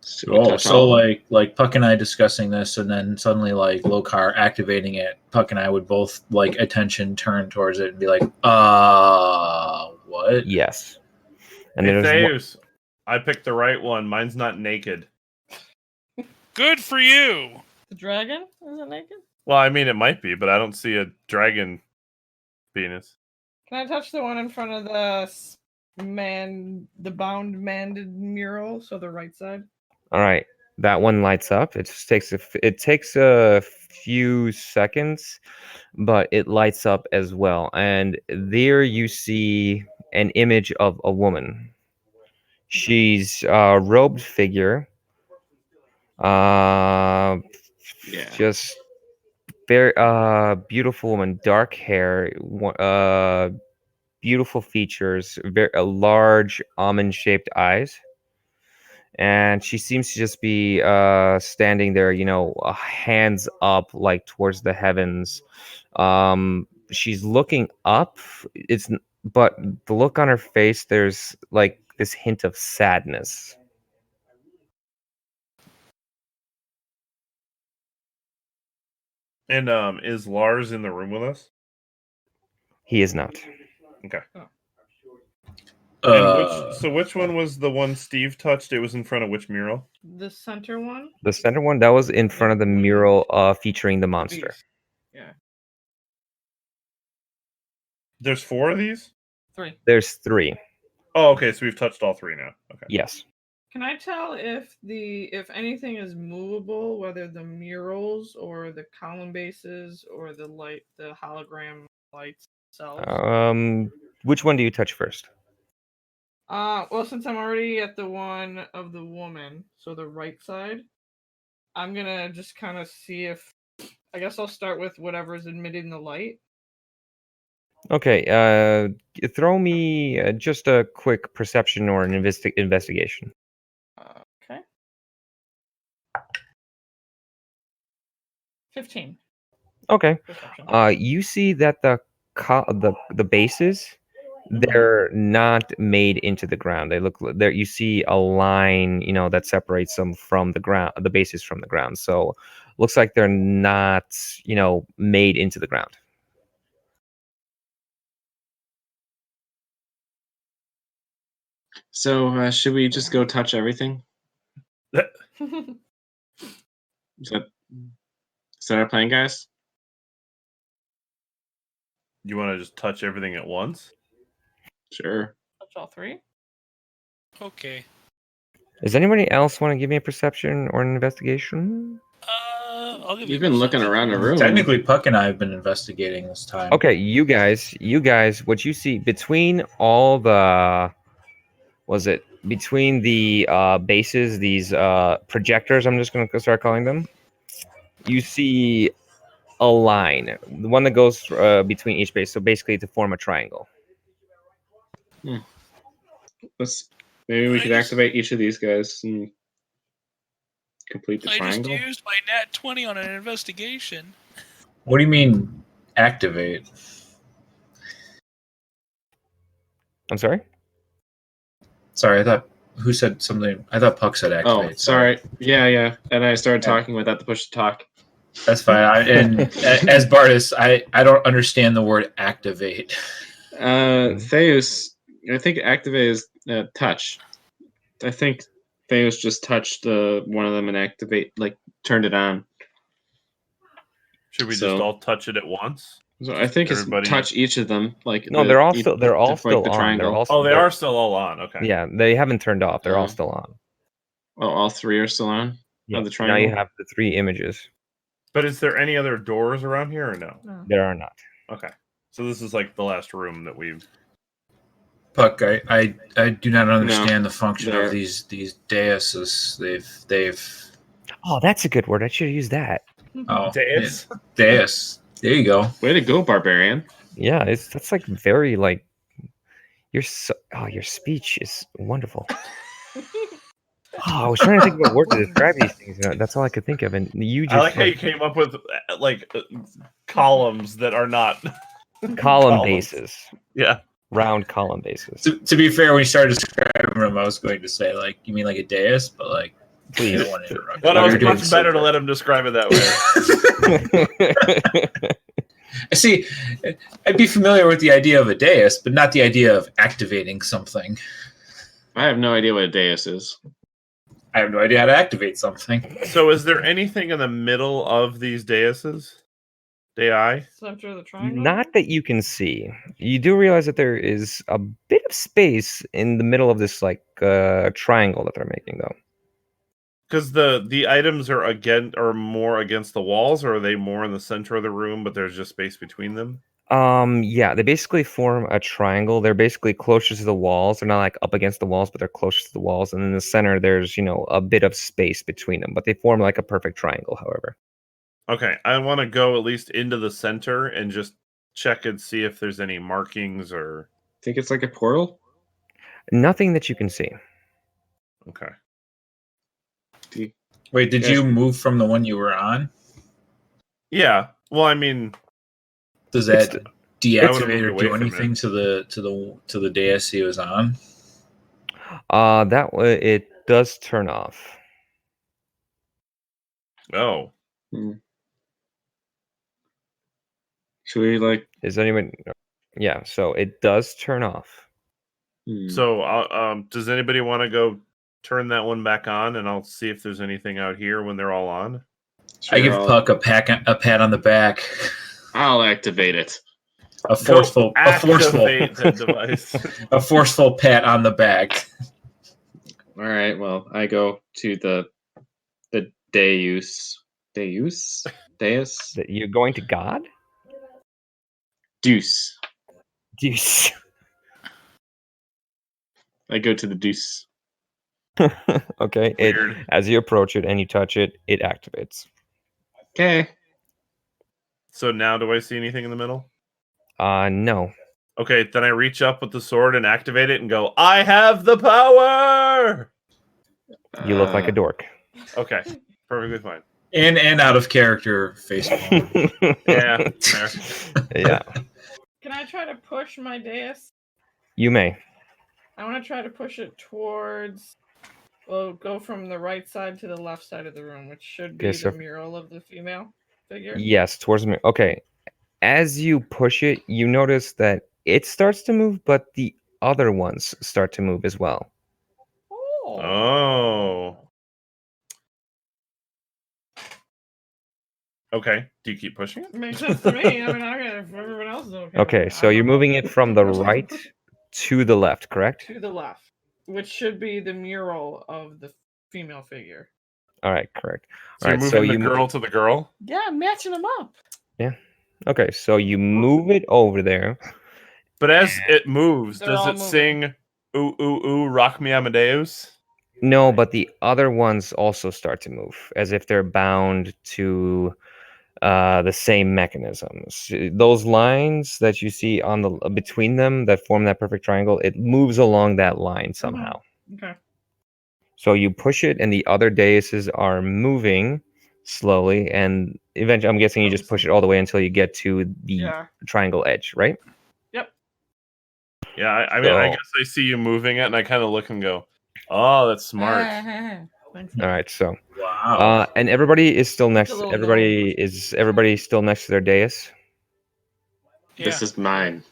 Should we Oh, touch so all of them? like Puck and I discussing this, and then suddenly like Lokar activating it, Puck and I would both like attention turn towards it and be like, what? Yes. And Hey, there's Thaves, I picked the right one. Mine's not naked. Good for you. The dragon? Is it naked? Well, I mean, it might be, but I don't see a dragon penis. Can I touch the one in front of the bound manded mural? So the right side? all right. That one lights up. It just takes a few seconds, but it lights up as well. And there you see an image of a woman. She's a robed figure. Yeah. Just very beautiful woman, dark hair, beautiful features, very large almond-shaped eyes, and she seems to just be standing there, hands up, like towards the heavens. She's looking up. But the look on her face, there's like this hint of sadness. And is Lars in the room with us? He is not. Okay. Oh. And which one was the one Steve touched? It was in front of which mural? The center one? The center one, that was in front of the mural featuring the monster. Beast. Yeah. There's 4 of these? 3. There's 3. Oh, okay. So we've touched all 3 now. Okay. Yes. Can I tell if anything is movable, whether the murals or the column bases or the hologram lights themselves? Which one do you touch first? Well, since I'm already at the one of the woman, so the right side, I'm gonna just kind of see if. I guess I'll start with whatever's emitting the light. Okay. Throw me just a quick perception or an investigation. Okay. 15. Okay. Perception. You see that the bases, they're not made into the ground. They look there. You see a line, that separates them from the ground, the bases from the ground. So looks like they're not, made into the ground. So should we just go touch everything? Is that our plan, guys? You want to just touch everything at once? Sure. Touch all three. Okay. Does anybody else want to give me a perception or an investigation? I'll give you. You've been looking perception. around the room. Technically, Puck and I have been investigating this time. Okay, you guys, what you see between all the, between the bases, these projectors, I'm just going to start calling them, you see a line, the one that goes between each base, so basically to form a triangle. Maybe we could activate each of these guys and complete the I triangle. just used my nat 20 on an investigation. What do you mean activate? I'm sorry? Sorry, I thought who said something? I thought Puck said activate. Oh, sorry. Yeah. And I started Yeah. talking without the push to talk. That's fine. And as Bartis, I don't understand the word activate. Theus, I think activate is touch. I think Theus just touched one of them and turned it on. Should we just So- all touch it at once? So I think Everybody- it's touch each of them. No, they're all still the on. triangle. They are still all on. Okay. Yeah, they haven't turned off. They're all Oh. still on. Oh, all three are still on? Yeah. Of the Now triangle? you have the 3 images. But is there any other doors around here or no? No. There are not. Okay. So this is like the last room that we've. Puck, I do not understand the function they're- of these daises. They've Oh, that's a good word. I should have used that. oh Dais? dais. There you go. Way to go, barbarian. Yeah, that's like very like your speech is wonderful. I was trying to think of a word to describe these things. That's all I could think of, and you just I like how you came up with columns that are not column columns. bases, Yeah. round column bases. To be fair, when you started describing them, I was going to say you mean like a dais, but I Please. don't want to interrupt. But you. it was You're doing much so better to good. let him describe it that way. See, I'd be familiar with the idea of a dais, but not the idea of activating something. I have no idea what a dais is. I have no idea how to activate something. So is there anything in the middle of these daises? Dai? Center of the triangle. Not that you can see. You do realize that there is a bit of space in the middle of this triangle that they're making, though. Because the items are more against the walls, or are they more in the center of the room, but there's just space between them? Yeah, they basically form a triangle. They're basically closer to the walls. They're not like up against the walls, but they're closer to the walls. And in the center, there's a bit of space between them. But they form like a perfect triangle, however. Okay, I want to go at least into the center and just check and see if there's any markings or. Think it's like a portal? Nothing that you can see. Okay. Wait, did Yeah. you move from the one you were on? Yeah. Well, I mean, Does that I would've deactivate moved or away do from anything to the dais he was on? It does turn off. oh, Should we Is anyone? Yeah, so it does turn off. so does anybody want to go turn that one back on, and I'll see if there's anything out here when they're all on. I give Puck a pat on the back. I'll activate it. A forceful Activate the device. a forceful pat on the back. All right. Well, I go to the Deus. Deus? Deus? That you're going to God? Deuce. Deuce. I go to the Deuce. Okay. Weird. As you approach it and you touch it, it activates. Okay. So now, do I see anything in the middle? No. Okay, then I reach up with the sword and activate it and go, I have the power! You look like a dork. Okay, perfectly fine. And out of character face palm. Yeah. Fair. Yeah, Can I try to push my dais? you may. I want to try to push it towards. Well, go from the right side to the left side of the room, which should be Okay, so- the mural of the female figure. Yes, towards me. Okay. As you push it, you notice that it starts to move, but the other ones start to move as well. Oh. Okay. Do you keep pushing it? Makes sense to me. I mean, I got if everyone else is okay. Okay, with so I you're don't know. moving it from the right to the left, correct? To the left, which should be the mural of the female figure. All right, correct. So All you're right, moving the you girl to the girl? Yeah, I'm matching them up. Okay, so you move it over there. But as it moves, They're does all it moving. sing "Ooh ooh ooh, rock me Amadeus"? No, but the other ones also start to move as if they're bound to the same mechanisms. Those lines that you see on the between them that form that perfect triangle, it moves along that line somehow. Okay. So you push it, and the other daises are moving slowly, and eventually, I'm guessing you just push it all the way until you get to the Yeah. triangle edge, right? Yep. Yeah, I mean, I So- guess I see you moving it, and I kind of look and go, "Oh, that's smart." Thanks. All right, so Wow. and everybody is still next. little Everybody still next to their dais? This is mine.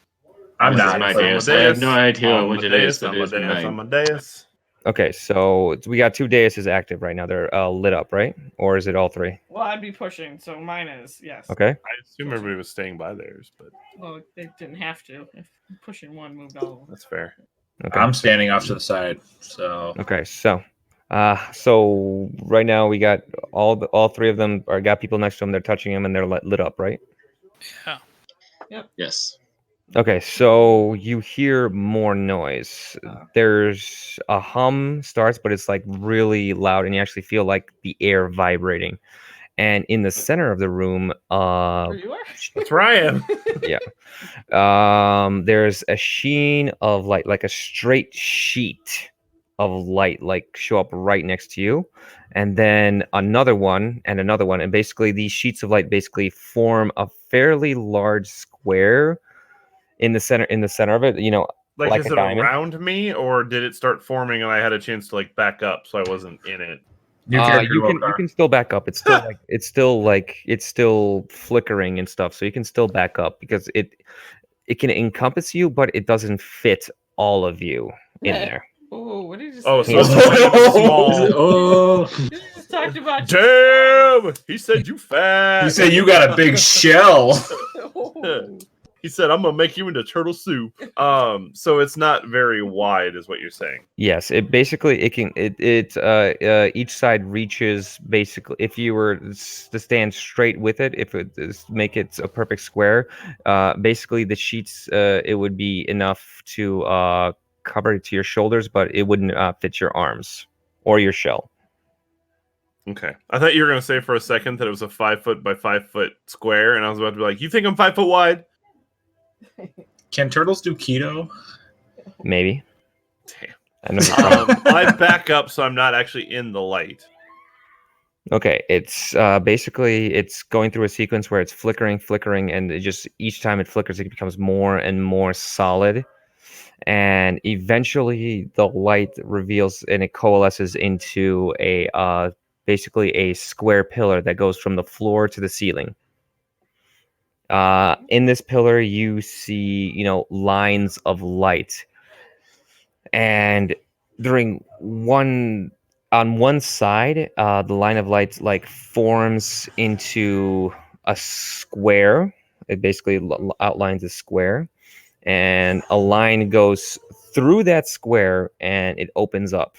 I'm This is not. my Amadeus, dais. I have no idea what it Amadeus, is, but it is Amadeus, mine. Amadeus. Okay, so we got 2 daises active right now. They're lit up, right? Or is it all 3? Well, I'd be pushing, so mine is yes. Okay. I assume everybody was staying by theirs, but Well, they didn't have to. If pushing one moved all of them. that's fair. Okay. I'm standing off to the side. So Okay, so right now we got all 3 of them are got people next to them. They're touching them and they're lit up, right? Yeah. Yes. Okay, so you hear more noise. There's a hum starts, but it's like really loud, and you actually feel like the air vibrating. And in the center of the room, Where you are? That's where I am. there's a sheen of light, like a straight sheet of light, like show up right next to you, and then another one, and basically these sheets of light basically form a fairly large square in the center of it. Like, is a it diamond. around me, or did it start forming and I had a chance to like back up, so I wasn't in it? new character You Lokar. can still back up. It's still flickering and stuff, so you can still back up because it can encompass you, but it doesn't fit all of you in Yeah. there. Oh, what did you say? Oh, so Yeah. it's kind of small. Oh, You just talked about. Damn! He said you fat. He said you got a big shell. Oh. He said, "I'm gonna make you into turtle soup." So it's not very wide, is what you're saying. Yes, each side reaches basically. If you were to stand straight with it, if it make it a perfect square, basically the sheets it would be enough to cover it to your shoulders, but it wouldn't fit your arms or your shell. Okay, I thought you were gonna say for a second that it was a 5 foot by 5 foot square, and I was about to be like, "You think I'm 5 foot wide?" Can turtles do keto? Maybe. Damn. I know. you're trying- I back up so I'm not actually in the light. Okay, it's basically it's going through a sequence where it's flickering, and it just each time it flickers, it becomes more and more solid, and eventually the light reveals and it coalesces into a basically a square pillar that goes from the floor to the ceiling. In this pillar, you see lines of light, and on one side, the line of light like forms into a square. It basically outlines a square, and a line goes through that square, and it opens up.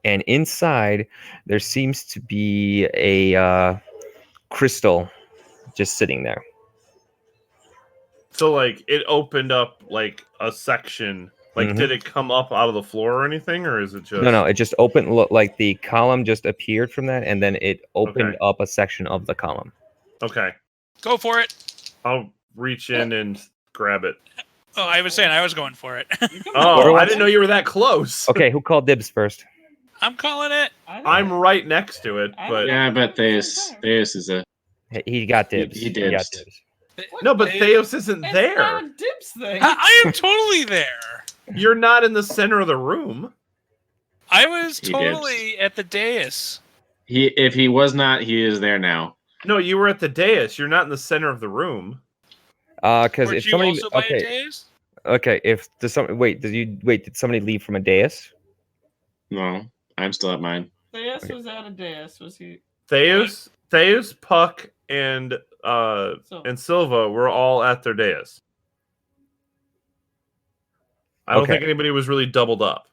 And inside, there seems to be a crystal just sitting there. So like it opened up like a section. Like, Mhm. did it come up out of the floor or anything, or is it just No, it just opened. Like the column just appeared from that, and then it opened Okay. up a section of the column. Okay, Go for it. I'll reach in and grab it. Oh, I was saying I was going for it. Oh, I didn't know you were that close. Okay, who called dibs first? I'm calling it. I'm right next to it, but Yeah, but Theus is a He got dibs. He got dibs. dibs. no, but Theos isn't It's there. not a dibs thing. I am totally there. You're not in the center of the room. I was He totally at the dais. if he was not, he is there now. No, you were at the dais. You're not in the center of the room. Because Weren't if you somebody also by a okay, dais? okay, if does some wait, did somebody leave from a dais? No, I'm still at mine. Theus was at a dais. Was he? Theos, Puck, and Silva were all at their dais. I don't Okay. think anybody was really doubled up.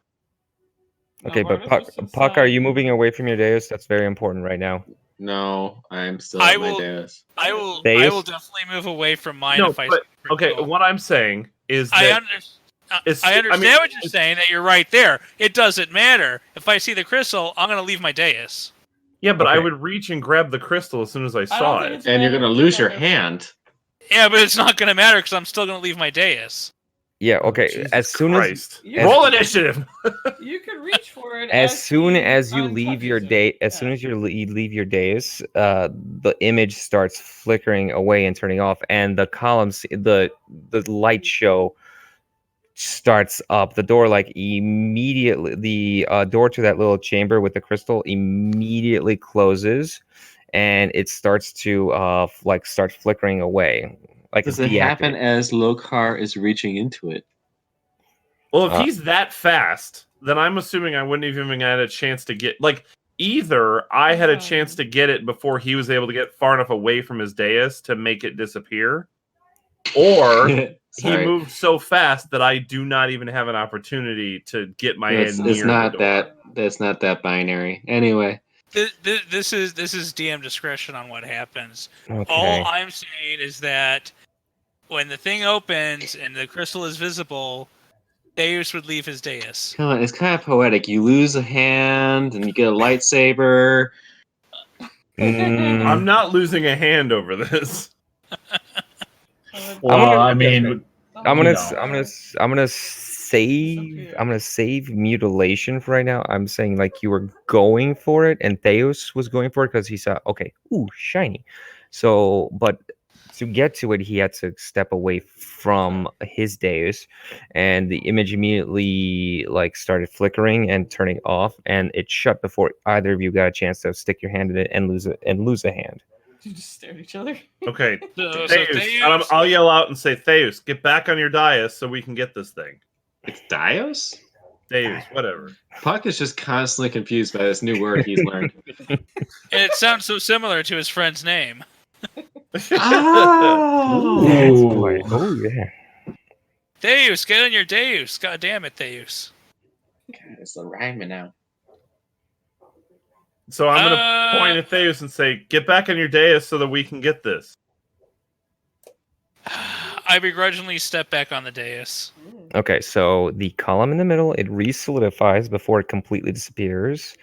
Okay, but Vardis was Puck, are inside. you moving away from your dais? That's very important right now. No, I'm still I at my will- dais. I will Dais? definitely move away from mine No, if I. but see okay. crystal. What I'm saying is that I understand what you're saying, that you're right there. It doesn't matter. If I see the crystal, I'm going to leave my dais. Yeah, but I Okay. would reach and grab the crystal as soon as I don't saw think it. it's And you're bad gonna if lose you your let hand. Yeah, but it's not going to matter because I'm still going to leave my dais. Yeah, okay. Jesus as soon Christ. You Roll initiative. You could reach for it as soon he as you leave your untouches day, it. as soon as you leave your dais, the image starts flickering away and turning off, and the columns, the light show starts up. The door like immediately, the door to that little chamber with the crystal immediately closes, and it starts to start flickering away. Like Does it's it happen deactivated. as Lokar is reaching into it? Well, if Uh, he's that fast, then I'm assuming I wouldn't even had a chance to get either I had a chance to get it before he was able to get far enough away from his dais to make it disappear, or he Sorry. moved so fast that I do not even have an opportunity to get my It's, hand near it's not the door. that's not that binary. Anyway, This is DM discretion on what happens. Okay. All I'm saying is that when the thing opens and the crystal is visible, Deus would leave his dais. come on, it's kind of poetic. You lose a hand and you get a lightsaber. Mm, I'm not losing a hand over this. Well, gonna- I mean, I'm You gonna know. I'm gonna save mutilation for right now. I'm saying like you were going for it, and Theos was going for it because he saw ooh, shiny. So, but to get to it, he had to step away from his dais, and the image immediately started flickering and turning off, and it shut before either of you got a chance to stick your hand in it and lose a hand. You just stare at each other. Okay, So Theus, Deus- I'll yell out and say, Theus, get back on your dais so we can get this thing. It's Dios? Theus, whatever. Puck is just constantly confused by this new word he's learned. And it sounds so similar to his friend's name. Oh! Boy. Oh yeah. Deus, get on your Deus. God damn it, Deus. God, it's the rhyming now. So I'm going to point at Theus and say, get back on your dais so that we can get this. I begrudgingly step back on the dais. Okay, so the column in the middle, it re-solidifies before it completely disappears,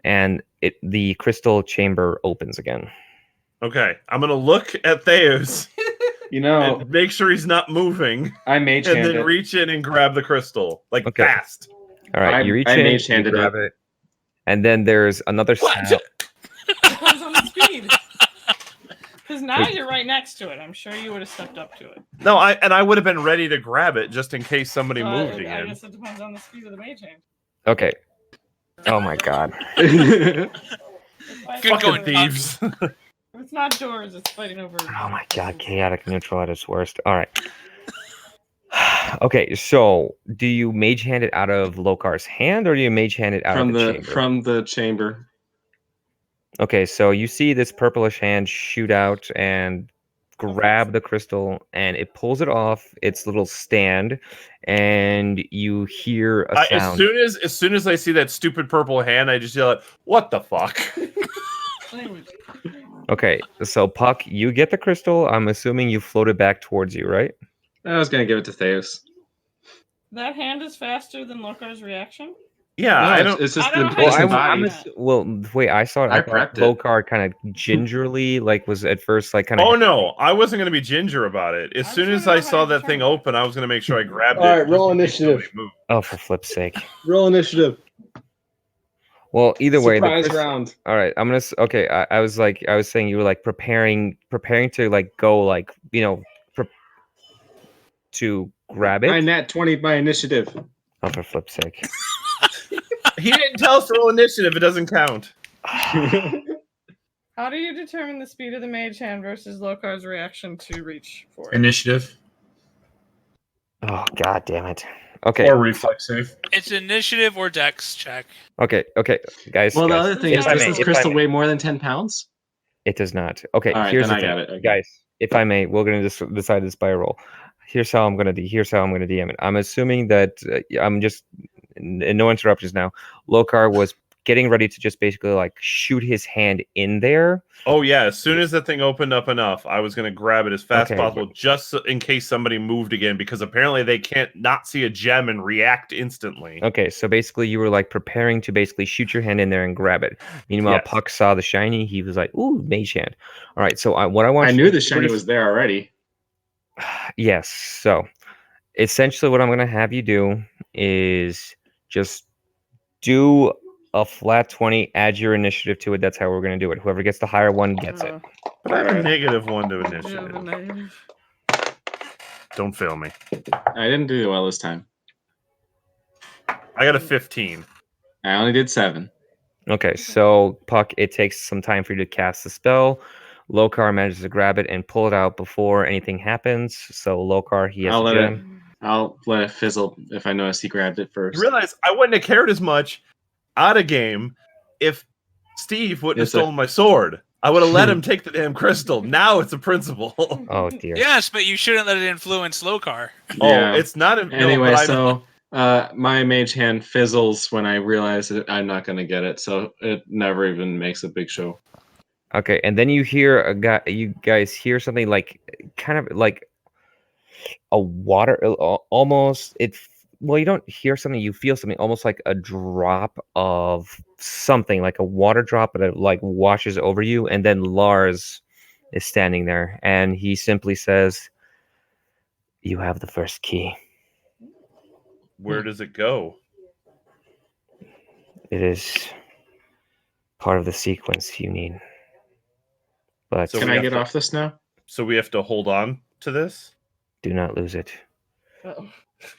and the crystal chamber opens again. Okay, I'm going to look at Theus You know, and make sure he's not moving, I mage and handed then it. reach in and grab the crystal. Okay. Fast. All right, you reach I in, you mage-handed grab it, and then there's another sound. Depends on the speed. Because now you're right next to it. I'm sure you would have stepped up to it. No, I would have been ready to grab it just in case somebody moved I again. guess it depends on the speed of the mage hand. Okay. Oh my god. If I Good fight going, over- Thieves. If it's not doors, it's fighting over. Oh my god, chaotic neutral at its worst. All right. Okay, so do you mage hand it out of Lokar's hand, or do you mage hand it out from of the the chamber? from the chamber. Okay, so you see this purplish hand shoot out and grab the crystal, and it pulls it off its little stand, and you hear a sound. As soon as I see that stupid purple hand, I just yell out, "What the fuck?" Language. Okay, so Puck, you get the crystal. I'm assuming you float it back towards you, right? I was gonna give it to Theus. That hand is faster than Lokar's reaction. Yeah, No, I don't. It's just I don't the know Well, how base you and do body. that. wait, I saw it. I I thought prepped it. Lokar kind of gingerly, was at first kind of. Oh no, I wasn't going to be ginger about it. As I soon just as wanna I know how saw you that thing determine it. open, I was going to make sure I grabbed All it. right, just roll in case initiative. somebody moved. Oh, for flip's sake! Roll initiative. Well, either way, the Surprise crystal. round. All right, I'm gonna. Okay, I was saying you were like preparing to like go like to grab I it. nat 20 by initiative. Oh, for flip's sake! He didn't tell us to roll initiative. It doesn't count. How do you determine the speed of the mage hand versus Lokar's reaction to reach for it? Initiative Oh, god damn it! Okay, or reflex save. It's initiative or dex check. okay, guys. Well, the guys, other thing if is, I does may, this if I crystal may. weigh more than 10 pounds? It does not. Okay, All right, here's then the I thing, got it. Okay. guys. If I may, we're gonna just decide this by roll. Here's how I'm gonna DM it. I'm assuming that I'm just no interruptions now. Lokar was getting ready to just basically like shoot his hand in there. Oh yeah, as soon as that thing opened up enough, I was going to grab it as fast as Okay, possible, just in case somebody moved again, because apparently they can't not see a gem and react instantly. Okay, so basically you were like preparing to basically shoot your hand in there and grab it. Meanwhile, Yes. Puck saw the shiny. He was like, "Ooh, mage hand." All right, so what I want I you knew to the do shiny was there already. Yes. So essentially what I'm going to have you do is just do a flat 20, add your initiative to it. That's how we're going to do it. Whoever gets the higher one gets it. But I have a Alright. -1 to Yeah, the initiative. negative. Don't fail me. I didn't do well this time. I got a 15. I only did 7. Okay, so Puck, it takes some time for you to cast the spell. Lokar manages to grab it and pull it out before anything happens. So Lokar, he has I'll a let gem. I'll let it fizzle if I notice he grabbed it first. You realize I wouldn't have cared as much out of game if Steve wouldn't have It's a- stolen my sword. I would have let him take the damn crystal. Now it's a principle. Oh dear. Yes, but you shouldn't let it influence Lokar. Oh, it's not a Anyway, no, but so my mage hand fizzles when I realize that I'm not going to get it, so it never even makes a big show. Okay, and then you hear a guy. You guys hear something like, kind of like a water, almost. Well, you don't hear something. You feel something, almost like a drop of something, like a water drop, but it like washes over you. And then Lars is standing there, and he simply says, "You have the first key. where does it go? It is part of the sequence you need." But So Can we I have get to- off this now? So we have to hold on to this. do not lose it. Uh-oh.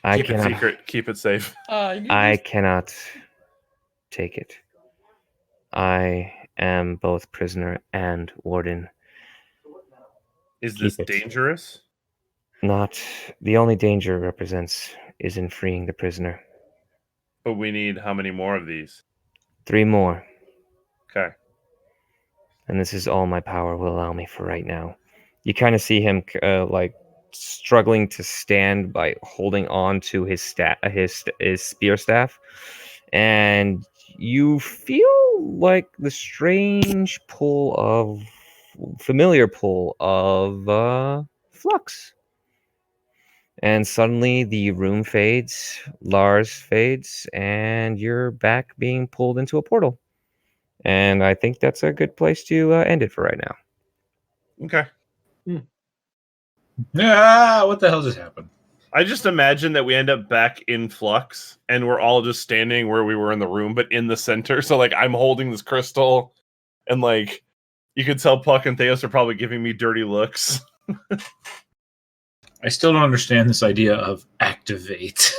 I Keep it cannot. secret. Keep it safe. You I just- cannot take it. I am both prisoner and warden. Is this Keep it. dangerous? Not the only danger it represents is in freeing the prisoner. But we need how many more of these? 3 more, Okay. and this is all my power will allow me for right now. You kind of see him like struggling to stand by holding on to his spear staff, and you feel like the strange familiar pull of Flux. And suddenly the room fades, Lars fades, and you're back being pulled into a portal. And I think that's a good place to end it for right now. Okay. Yeah, what the hell just happened? I just imagine that we end up back in Flux and we're all just standing where we were in the room, but in the center. So like I'm holding this crystal and like you could tell Puck and Theos are probably giving me dirty looks. I still don't understand this idea of activate.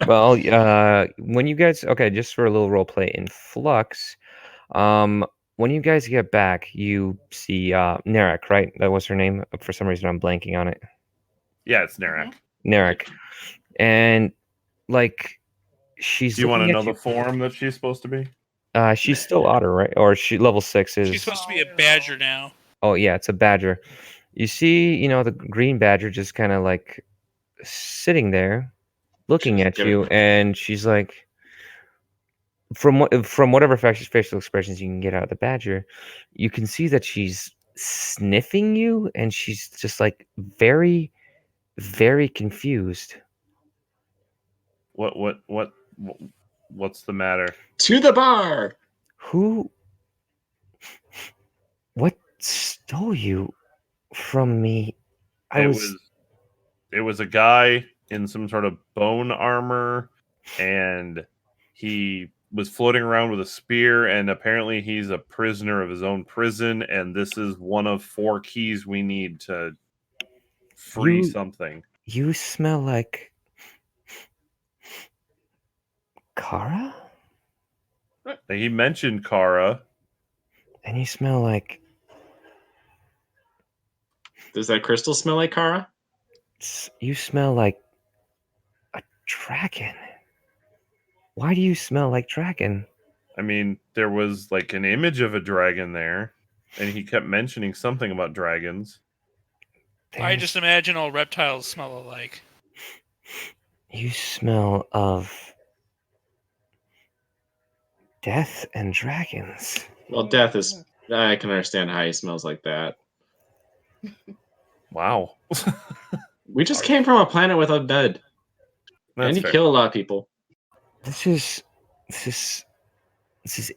Well, when you guys, okay, just for a little role play in Flux, when you guys get back, you see Narek, right? That was her name. For some reason, I'm blanking on it. Yeah, it's Narek. Narek, and like she's. Do you want to looking know at the form that she's supposed to be? She's still otter, right? Or she level 6 is. She's supposed to be a badger now. Oh yeah, it's a badger. You see, the green badger just kind of like sitting there, looking She's at giving- you, and she's like, from whatever facial expressions you can get out of the badger, you can see that she's sniffing you, and she's just like very, very confused. What's the matter? To the bar! What stole you from me? It was a guy in some sort of bone armor, and He was floating around with a spear, and apparently he's a prisoner of his own prison, and this is one of 4 keys we need to free something. You smell like Kara? He mentioned Kara. And you smell like... Does that crystal smell like Kara? You smell like a dragon. Why do you smell like dragon? I mean, there was like an image of a dragon there, and he kept mentioning something about dragons. I just imagine all reptiles smell alike. You smell of death and dragons. Well, death is... I can understand how he smells like that. Wow. We just came from a planet with undead. And you fair. kill a lot of people. This is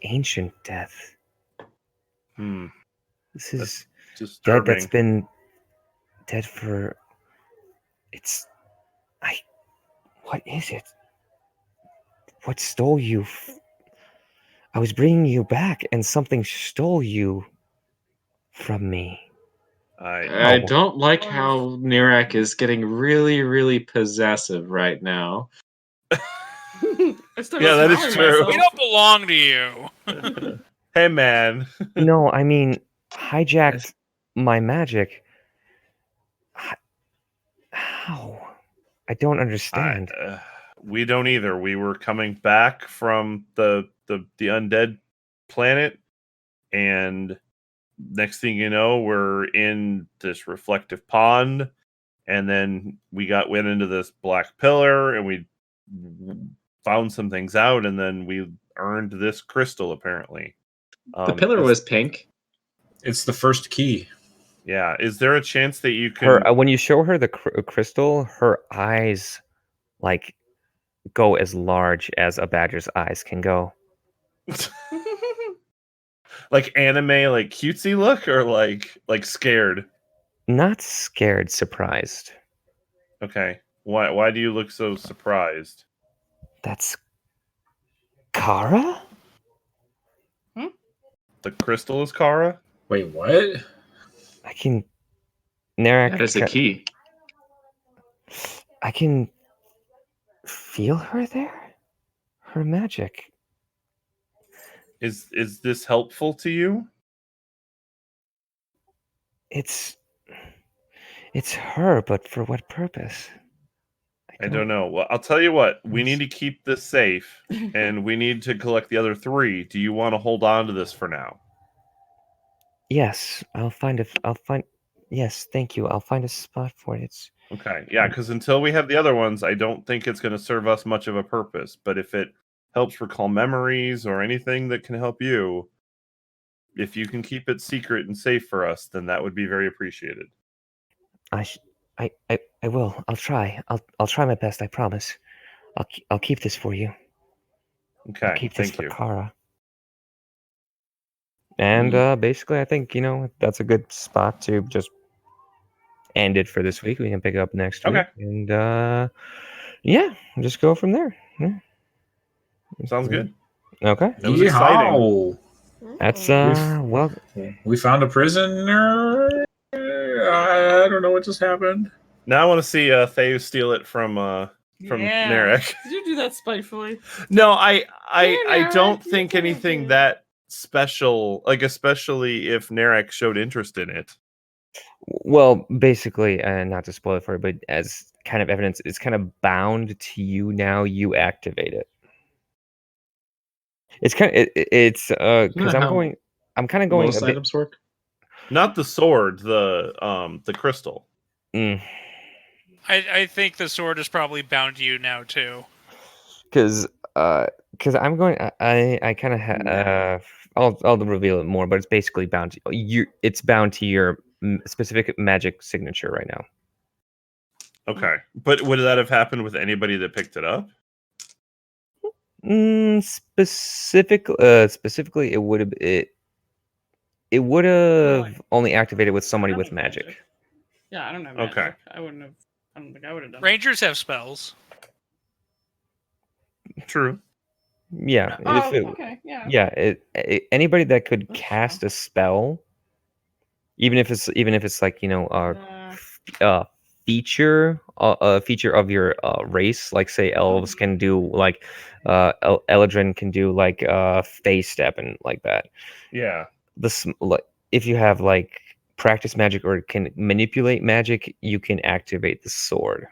ancient death. This is dead disturbing. that's been dead for... What is it? What stole you? I was bringing you back, and something stole you from me. I don't like how Nirak is getting really, really possessive right now. Yeah, that is true. We don't belong to you. Hey, man. No, I mean, hijacked my magic. How? I don't understand. We don't either. We were coming back from the undead planet, and next thing you know, we're in this reflective pond, and then we went into this black pillar, and we found some things out, and then we earned this crystal, apparently. The pillar was pink. It's the first key. Yeah. Is there a chance that you can... when you show her the crystal, her eyes like go as large as a badger's eyes can go. Like anime, like cutesy look, or like scared? Not scared, surprised. Okay. Why do you look so surprised? That's Kara? The crystal is Kara? Wait, what? I can... Nirak, That is a key. I can feel her there? Her magic. Is this helpful to you? It's her, but for what purpose? I don't know. Well, I'll tell you what. We need to keep this safe, and we need to collect the other 3. Do you want to hold on to this for now? Yes, yes, thank you. I'll find a spot for it. Okay, yeah, because until we have the other ones, I don't think it's going to serve us much of a purpose. But if it helps recall memories or anything that can help you, if you can keep it secret and safe for us, then that would be very appreciated. I will. I'll try. I'll try my best. I promise. I'll keep this for you. Okay, I'll keep this thank for you. Kara. And basically, I think that's a good spot to just end it for this week. We can pick up next week, and yeah, just go from there. Yeah. Sounds good. Okay. That was exciting. That's well, we found a prisoner. I don't know what just happened. Now I want to see Theus steal it from Narek. Did you do that spitefully? No, I don't think anything that special, like especially if Narek showed interest in it. well, basically, not to spoil it for you, but as kind of evidence, it's kind of bound to you now. You activate it. It's kind of it's because I'm kind of going. Most items work. Not the sword, the crystal. I think the sword is probably bound to you now too. Because I'm going. I kind of have. I'll reveal it more, but it's basically bound to you. It's bound to your specific magic signature right now. Okay, but would that have happened with anybody that picked it up? Specifically, it would have only activated with somebody with magic. Yeah, I don't have magic. Okay. I don't think I would have done Rangers have spells. True. Yeah. Oh, If it, okay, yeah. yeah. Anybody that could That's cast a spell, even if it's like feature a feature of your race, like say elves can do like Eldrin can do like phase step and like that. Yeah. If you have like practice magic or can manipulate magic, you can activate the sword,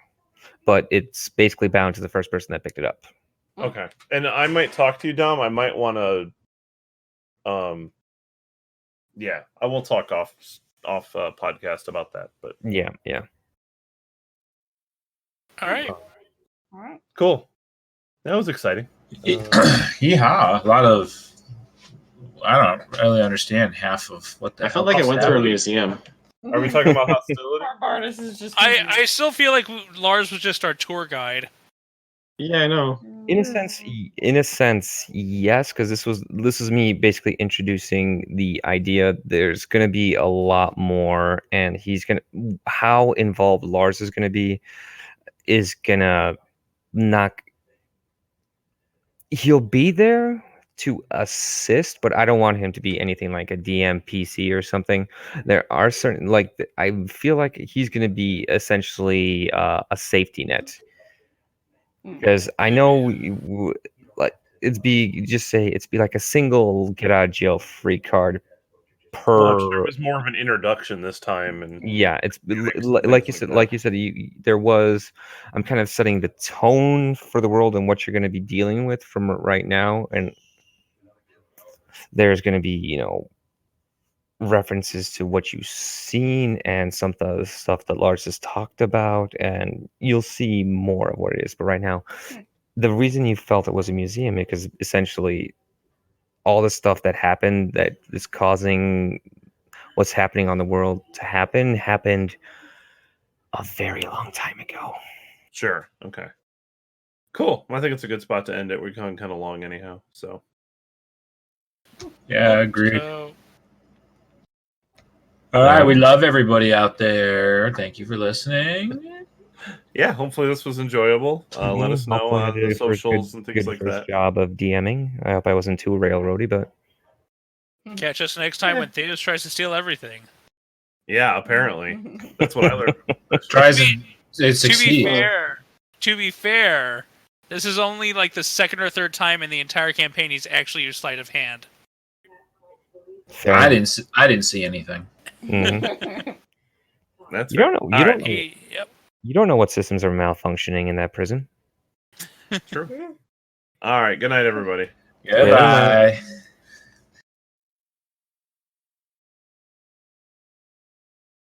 but it's basically bound to the first person that picked it up. Okay. And I might talk to you, Dom. I might want to. Yeah, I will talk off podcast about that. But Yeah. All right. All right. cool. That was exciting. Yeehaw! A lot of I don't really understand half of what the I felt like I went through a museum. Are we talking about hostility? Bardus is just. I still feel like Lars was just our tour guide. Yeah, I know. In a sense, yes, because this is me basically introducing the idea. There's gonna be a lot more, and how involved Lars is gonna not. He'll be there to assist, but I don't want him to be anything like a DM PC or something. There are certain I feel like he's gonna be essentially a safety net. Because I know, it's be like a single get out of jail free card Well, I'm sure per. it was more of an introduction this time, and Yeah, it's like you said. There was. I'm kind of setting the tone for the world and what you're going to be dealing with from right now, and there's going to be references to what you've seen and some of the stuff that Lars has talked about, and you'll see more of what it is. But right now, the reason you felt it was a museum is because essentially all the stuff that happened that is causing what's happening on the world to happened a very long time ago. Sure. Okay. Cool. I think it's a good spot to end it. We're going kind of long anyhow. So. Yeah, agreed. So, All right, we love everybody out there. Thank you for listening. Yeah, hopefully this was enjoyable. Let us know Hopefully I on did the a socials and things good like first that. job of DMing. I hope I wasn't too railroady, but catch us next time when Theos tries to steal everything. Yeah, apparently that's what I learned. Tries and it succeeds. To be fair, this is only like the second or third time in the entire campaign he's actually used sleight of hand. I didn't see anything. Mm-hmm. That's you don't know. You don't know what systems are malfunctioning in that prison. True. All right. Good night, everybody. Goodbye.